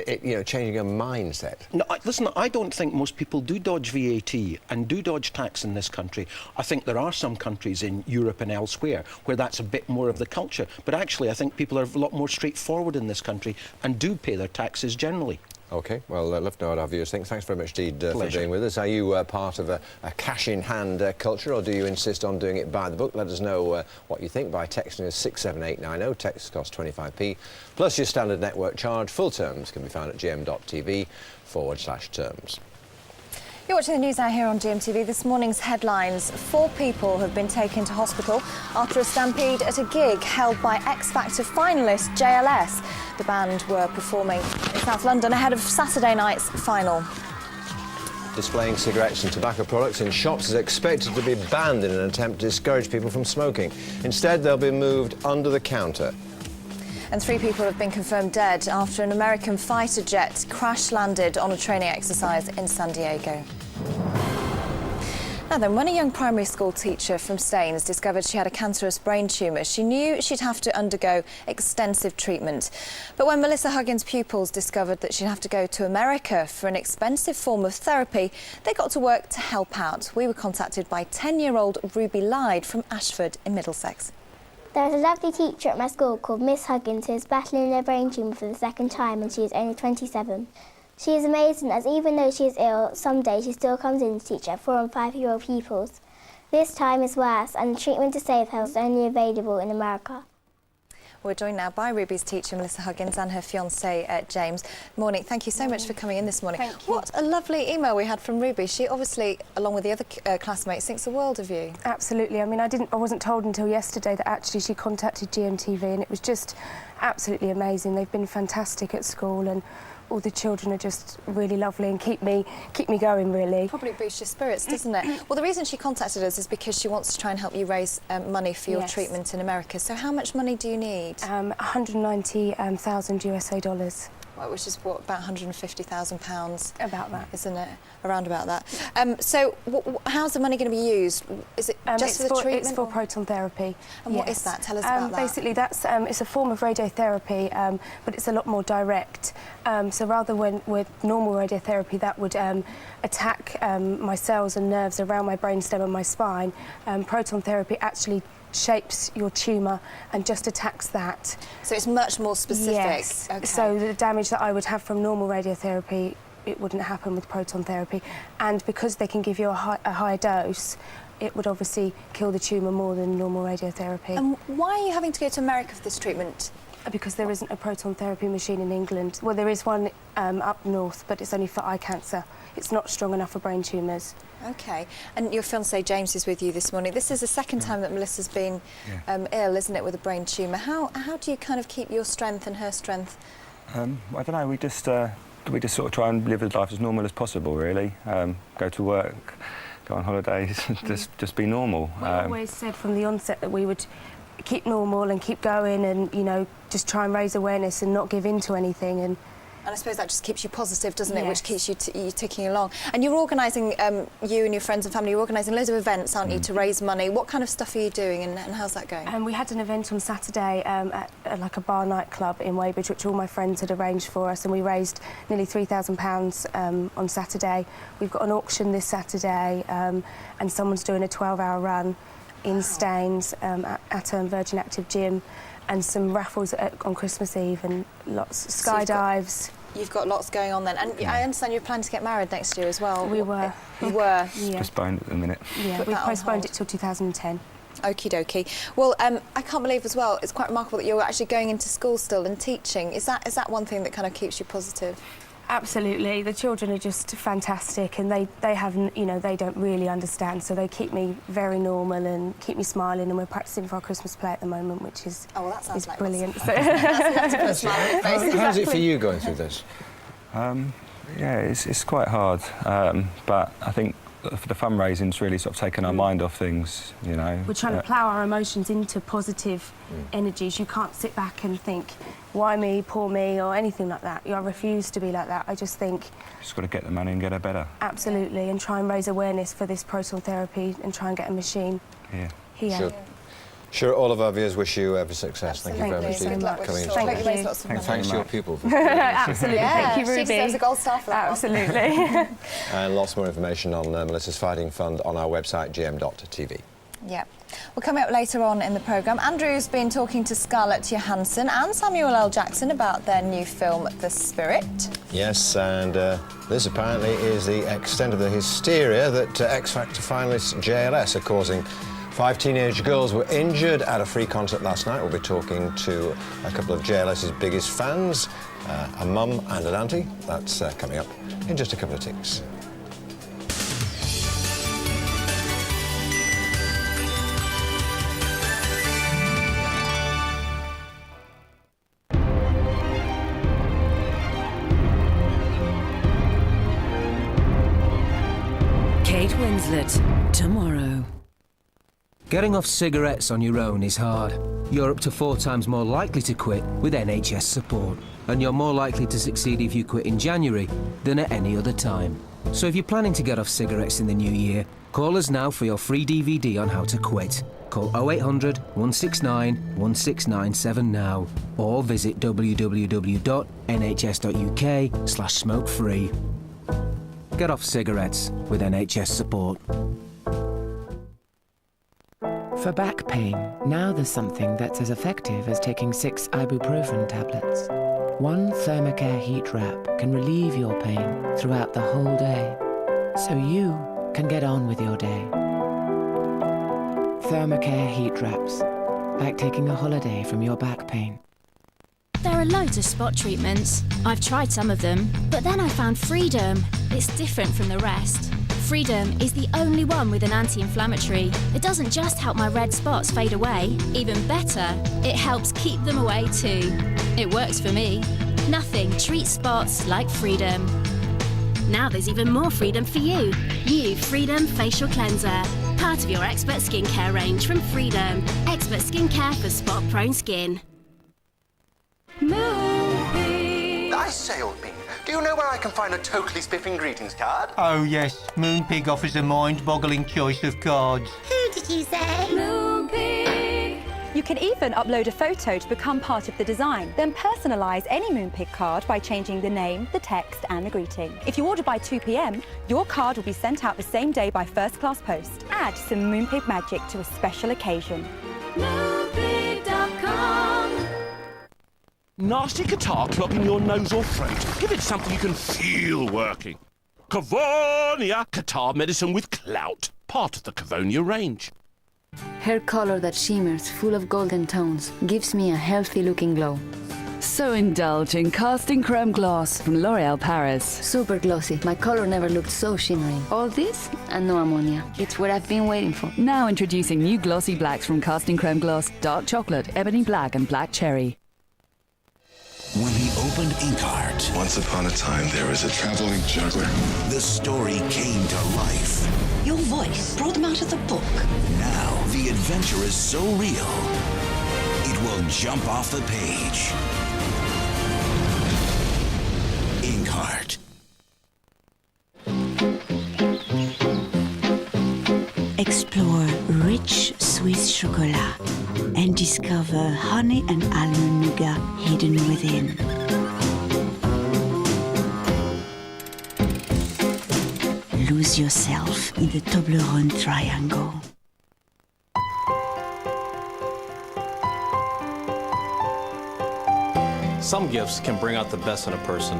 changing a mindset. No, listen, I don't think most people do dodge VAT and do dodge tax in this country. I think there are some countries in Europe and elsewhere where that's a bit more of the culture. But actually, I think people are a lot more straightforward in this country and do pay their taxes generally. OK, well, love to know what our viewers think. Thanks very much indeed for being with us. Are you part of a cash-in-hand culture, or do you insist on doing it by the book? Let us know what you think by texting us 67890. Text costs 25p, plus your standard network charge. Full terms can be found at gm.tv/terms. You're watching the news now here on GMTV. This morning's headlines: 4 people have been taken to hospital after a stampede at a gig held by X Factor finalist JLS. The band were performing in South London ahead of Saturday night's final. Displaying cigarettes and tobacco products in shops is expected to be banned in an attempt to discourage people from smoking. Instead, they'll be moved under the counter. And 3 people have been confirmed dead after an American fighter jet crash-landed on a training exercise in San Diego. Now then, when a young primary school teacher from Staines discovered she had a cancerous brain tumour, she knew she'd have to undergo extensive treatment. But when Melissa Huggins' pupils discovered that she'd have to go to America for an expensive form of therapy, they got to work to help out. We were contacted by 10-year-old Ruby Lyde from Ashford in Middlesex. There's a lovely teacher at my school called Miss Huggins who is battling a brain tumour for the 2nd time, and she is only 27. She is amazing, as even though she is ill, some days she still comes in to teach her 4- and 5-year-old pupils. This time is worse, and the treatment to save her is only available in America. We're joined now by Ruby's teacher, Melissa Huggins, and her fiancé, James. Morning. Thank you so much for coming in this morning. Thank you. What a lovely email we had from Ruby. She obviously, along with the other classmates, thinks the world of you. Absolutely. I mean, I wasn't told until yesterday that actually she contacted GMTV, and it was just absolutely amazing. They've been fantastic at school, and all the children are just really lovely and keep me going, really. Probably boosts your spirits, doesn't it? Well, the reason she contacted us is because she wants to try and help you raise money for your treatment in America. So how much money do you need? 190,000 USA dollars. Well, which is, what, about £150,000? About that. Isn't it? Around about that. So how's the money going to be used? Is it just for the treatment? It's for proton therapy. And what is that? Tell us about that. Basically, it's a form of radiotherapy, but it's a lot more direct. So rather with normal radiotherapy, that would attack my cells and nerves around my brainstem and my spine, proton therapy actually shapes your tumour and just attacks that. So it's much more specific? Yes. Okay. So the damage that I would have from normal radiotherapy, it wouldn't happen with proton therapy. And because they can give you a higher dose, it would obviously kill the tumour more than normal radiotherapy. And why are you having to go to America for this treatment? Because there isn't a proton therapy machine in England. Well, there is one up north, but it's only for eye cancer. It's not strong enough for brain tumours. OK. And your fiancé James is with you this morning. This is the 2nd time that Melissa's been ill, isn't it, with a brain tumour? How do you kind of keep your strength and her strength? I don't know. We just sort of try and live life as normal as possible, really. Go to work, go on holidays, just be normal. We always said from the onset that we would keep normal and keep going, and just try and raise awareness and not give in to anything. And I suppose that just keeps you positive, doesn't it? Which keeps you ticking along. And you're organising, you and your friends and family, you're organising loads of events, aren't you, to raise money? What kind of stuff are you doing, and how's that going? We had an event on Saturday at like a bar nightclub in Weybridge, which all my friends had arranged for us, and we raised nearly £3,000 on Saturday. We've got an auction this Saturday, and someone's doing a 12-hour run in Staines at Virgin Active Gym, and some raffles on Christmas Eve, and lots of skydives. You've got lots going on then. And I understand you're planning to get married next year as well. We were. You were? Yeah. Postponed at the minute. Yeah, we postponed it till 2010. Okie dokie. Well, I can't believe as well, it's quite remarkable that you're actually going into school still and teaching. Is that one thing that kind of keeps you positive? Absolutely. The children are just fantastic, and they haven't, they don't really understand, so they keep me very normal and keep me smiling, and we're practising for our Christmas play at the moment, which is like brilliant. How's it for you going through this? Yeah, it's quite hard, but I think the fundraising's really sort of taken our mind off things, you know. We're trying to plough our emotions into positive energies. You can't sit back and think, why me, poor me, or anything like that. I refuse to be like that. I just think... Just got to get the money and get her better. Absolutely, and try and raise awareness for this proton therapy and try and get a machine here. Sure. Sure, all of our viewers wish you every success. Thank you very much for coming in. Thank you. Thanks to your people. Absolutely. Thank you, Ruby. She deserves a gold star for that. Absolutely. And lots more information on Melissa's Fighting Fund on our website, gm.tv. Yeah. Well, coming up later on in the programme, Andrew's been talking to Scarlett Johansson and Samuel L. Jackson about their new film, The Spirit. Yes, and this apparently is the extent of the hysteria that X Factor finalists JLS are causing. 5 teenage girls were injured at a free concert last night. We'll be talking to a couple of JLS's biggest fans, a mum and an auntie. That's coming up in just a couple of ticks. Kate Winslet, tomorrow. Getting off cigarettes on your own is hard. You're up to 4 times more likely to quit with NHS support. And you're more likely to succeed if you quit in January than at any other time. So if you're planning to get off cigarettes in the new year, call us now for your free DVD on how to quit. Call 0800 169 1697 now or visit www.nhs.uk/smoke-free. Get off cigarettes with NHS support. For back pain, now there's something that's as effective as taking 6 ibuprofen tablets. 1 Thermacare heat wrap can relieve your pain throughout the whole day, so you can get on with your day. Thermacare heat wraps, like taking a holiday from your back pain. There are loads of spot treatments. I've tried some of them, but then I found Freedom. It's different from the rest. Freedom is the only one with an anti-inflammatory. It doesn't just help my red spots fade away. Even better, it helps keep them away too. It works for me. Nothing treats spots like Freedom. Now there's even more freedom for you. New Freedom Facial Cleanser. Part of your Expert Skincare range from Freedom. Expert Skincare for spot-prone skin. I say, old bean, do you know where I can find a totally spiffing greetings card? Oh, yes. Moonpig offers a mind-boggling choice of cards. Who did you say? Moonpig. You can even upload a photo to become part of the design. Then personalise any Moonpig card by changing the name, the text and the greeting. If you order by 2 p.m, your card will be sent out the same day by first-class post. Add some Moonpig magic to a special occasion. Moonpig.com. Nasty catarrh clogging your nose or throat? Give it something you can feel working. Cavonia Catarrh Medicine with Clout. Part of the Cavonia range. Hair color that shimmers, full of golden tones, gives me a healthy-looking glow. So indulge in Casting Creme Gloss from L'Oréal Paris. Super glossy. My color never looked so shimmering. All this and no ammonia. It's what I've been waiting for. Now introducing new glossy blacks from Casting Creme Gloss. Dark chocolate, ebony black and black cherry. When he opened Inkheart. Once upon a time, there was a traveling juggler. The story came to life. Your voice brought them out of the book. Now, the adventure is so real, it will jump off the page. Inkheart. Explore rich Swiss chocolat and discover honey and almond nougat hidden within. Lose yourself in the Toblerone triangle. Some gifts can bring out the best in a person.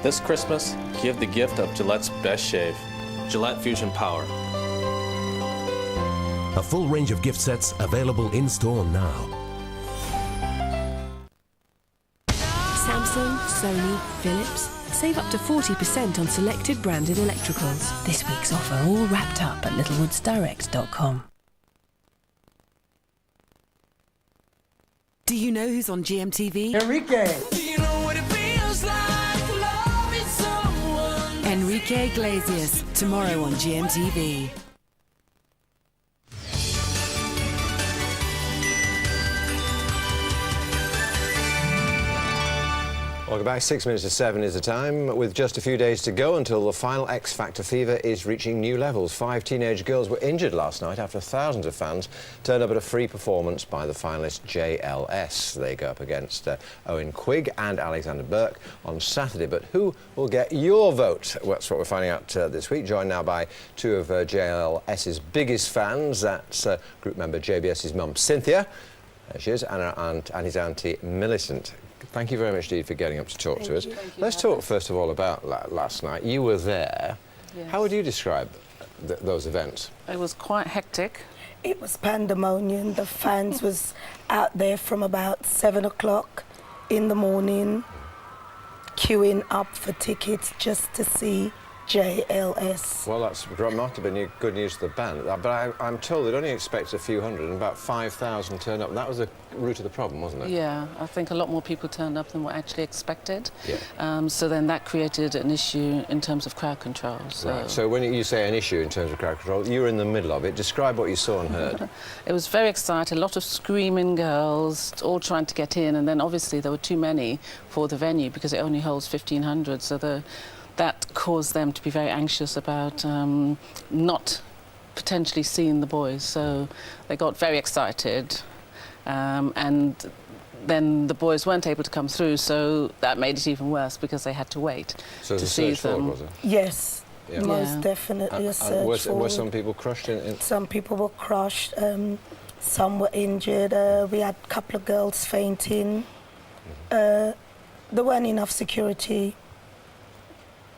This Christmas, give the gift of Gillette's Best Shave. Gillette Fusion Power. A full range of gift sets available in-store now. Samsung, Sony, Philips. Save up to 40% on selected branded electricals. This week's offer all wrapped up at littlewoodsdirect.com. Do you know who's on GMTV? Enrique. Do you know what it feels like loving someone? Enrique Iglesias, Tomorrow on GMTV. Welcome back. 6 minutes to 7 is the time. With just a few days to go until the final X Factor fever is reaching new levels. 5 teenage girls were injured last night after thousands of fans turned up at a free performance by the finalist JLS. They go up against Owen Quigg and Alexander Burke on Saturday. But who will get your vote? Well, that's what we're finding out this week. Joined now by two of JLS's biggest fans. That's group member JBS's mum, Cynthia. There she is, and his auntie, Millicent. Thank you very much indeed for getting up to talk to us. Let's talk first of all about last night. You were there. Yes. How would you describe those events? It was quite hectic. It was pandemonium. The fans was out there from about 7 o'clock in the morning, queuing up for tickets just to see JLS. Well, that's remarkably good news for the band. But I'm told they'd only expect a few hundred, and about 5,000 turned up. And that was the root of the problem, wasn't it? Yeah, I think a lot more people turned up than were actually expected. Yeah. So then that created an issue in terms of crowd control. So, right. So when you say an issue in terms of crowd control, you were in the middle of it. Describe what you saw and heard. It was very exciting, a lot of screaming girls, all trying to get in, and then obviously there were too many for the venue because it only holds 1,500. So that caused them to be very anxious about not potentially seeing the boys. So they got very excited, and then the boys weren't able to come through, so that made it even worse because they had to wait so to see them. Was it? Yes, yeah. most definitely a search were some people crushed in? Some people were crushed, some were injured. We had a couple of girls fainting. There weren't enough security.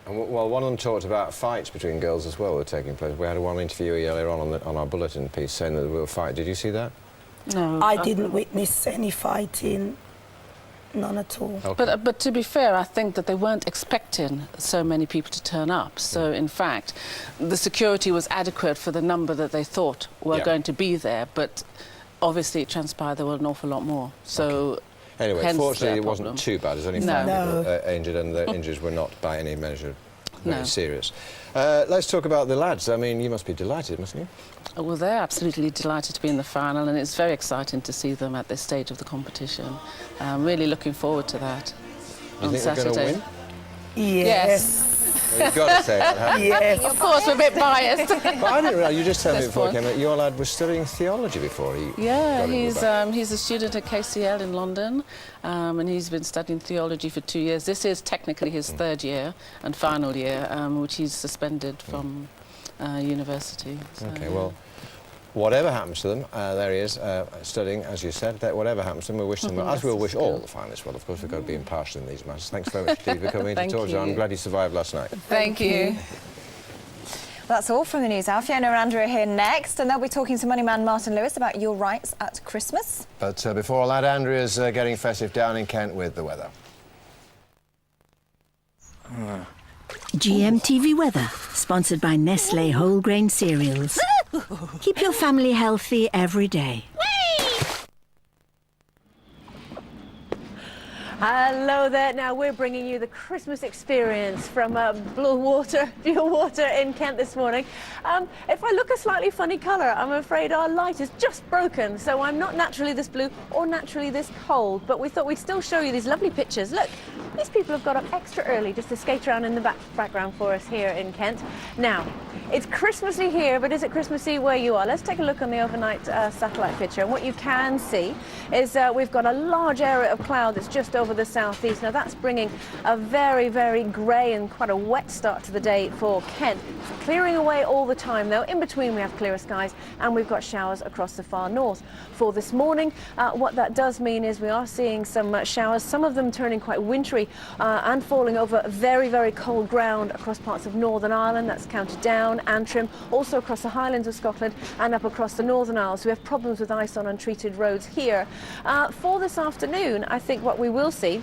And, well, one of them talked about fights between girls as well that were taking place. We had one interview earlier on our bulletin piece saying that there were fights. Did you see that? No. I didn't witness any fighting, none at all. Okay. But to be fair, I think that they weren't expecting so many people to turn up. So, in fact, the security was adequate for the number that they thought were going to be there. But obviously it transpired there were an awful lot more. So. Okay. Anyway, fortunately, it wasn't too bad. There's only 5 people injured, and the injuries were not by any measure very serious. Let's talk about the lads. I mean, you must be delighted, mustn't you? Well, they're absolutely delighted to be in the final, and it's very exciting to see them at this stage of the competition. I'm really looking forward to that on Saturday. They're going to win? Yes. Well, you've got to say that, haven't you? Yes. Of course, we're a bit biased. But I didn't realise, you just told me before I came that your lad was studying theology before he he's a student at KCL in London, and he's been studying theology for 2 years. This is technically his 3rd year and final year, which he's suspended from university. So, OK, well, whatever happens to them, there he is, studying, as you said, that whatever happens to them, we wish them well, as we'll wish all the finalists well. Of course, we've got to be impartial in these matters. Thanks very much, Steve, for coming in to talk to us. I'm glad you survived last night. Thank you. Well, that's all from the news. Fiona and Andrew are here next, and they'll be talking to Moneyman Martin Lewis about your rights at Christmas. But before all that, Andrea's getting festive down in Kent with the weather. GMTV weather, sponsored by Nestle whole grain cereals. Keep your family healthy every day. Hello there. Now we're bringing you the Christmas experience from Blue Water in Kent this morning. If I look a slightly funny colour, I'm afraid our light is just broken, so I'm not naturally this blue or naturally this cold, but we thought we'd still show you these lovely pictures. Look, these people have got up extra early just to skate around in the background for us here in Kent. Now, it's Christmassy here, but is it Christmassy where you are? Let's take a look on the overnight satellite picture, and what you can see is we've got a large area of cloud that's just over the southeast. Now that's bringing a very, very grey and quite a wet start to the day for Kent. It's clearing away all the time though. In between we have clearer skies and we've got showers across the far north. For this morning, what that does mean is we are seeing some showers, some of them turning quite wintry and falling over very, very cold ground across parts of Northern Ireland. That's County Down, Antrim, also across the Highlands of Scotland and up across the Northern Isles. We have problems with ice on untreated roads here. For this afternoon, I think what we will see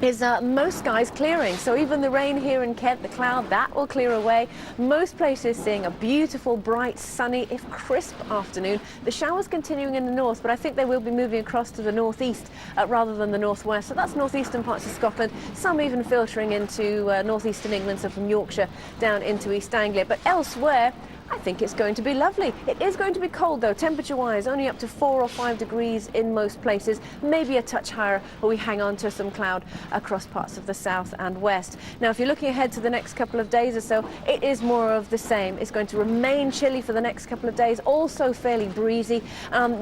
is most skies clearing. So even the rain here in Kent, the cloud, that will clear away. Most places seeing a beautiful, bright, sunny, if crisp afternoon. The showers continuing in the north, but I think they will be moving across to the northeast rather than the northwest. So that's northeastern parts of Scotland, some even filtering into northeastern England, so from Yorkshire down into East Anglia. But elsewhere, I think it's going to be lovely. It is going to be cold though, temperature-wise, only up to 4 or 5 degrees in most places, maybe a touch higher, but we hang on to some cloud across parts of the south and west. Now, if you're looking ahead to the next couple of days or so, it is more of the same. It's going to remain chilly for the next couple of days, also fairly breezy,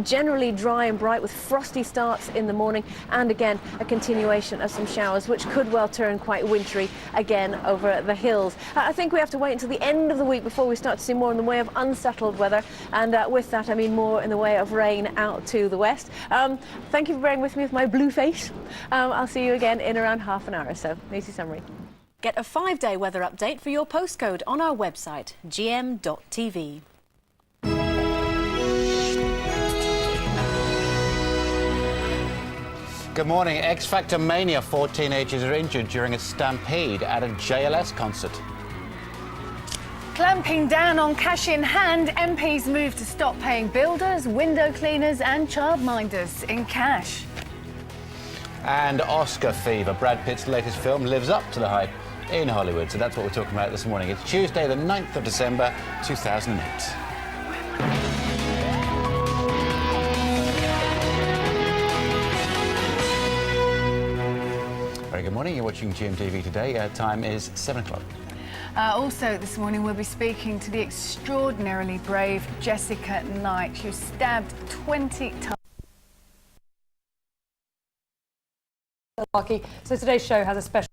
generally dry and bright with frosty starts in the morning, and again, a continuation of some showers, which could well turn quite wintry again over the hills. I think we have to wait until the end of the week before we start to see more in the way of unsettled weather, and with that I mean more in the way of rain out to the west. Thank you for bearing with me with my blue face. I'll see you again in around half an hour or so. Easy summary. Get a 5-day weather update for your postcode on our website, gm.tv. Good morning. X Factor mania. 4 teenagers are injured during a stampede at a JLS concert. Clamping down on cash in hand, MPs move to stop paying builders, window cleaners and childminders in cash. And Oscar fever. Brad Pitt's latest film lives up to the hype in Hollywood. So that's what we're talking about this morning. It's Tuesday, the 9th of December, 2008. Very good morning. You're watching GMTV today. Time is 7 o'clock. Also this morning we'll be speaking to the extraordinarily brave Jessica Knight, who stabbed 20 times. Lucky. So today's show has a special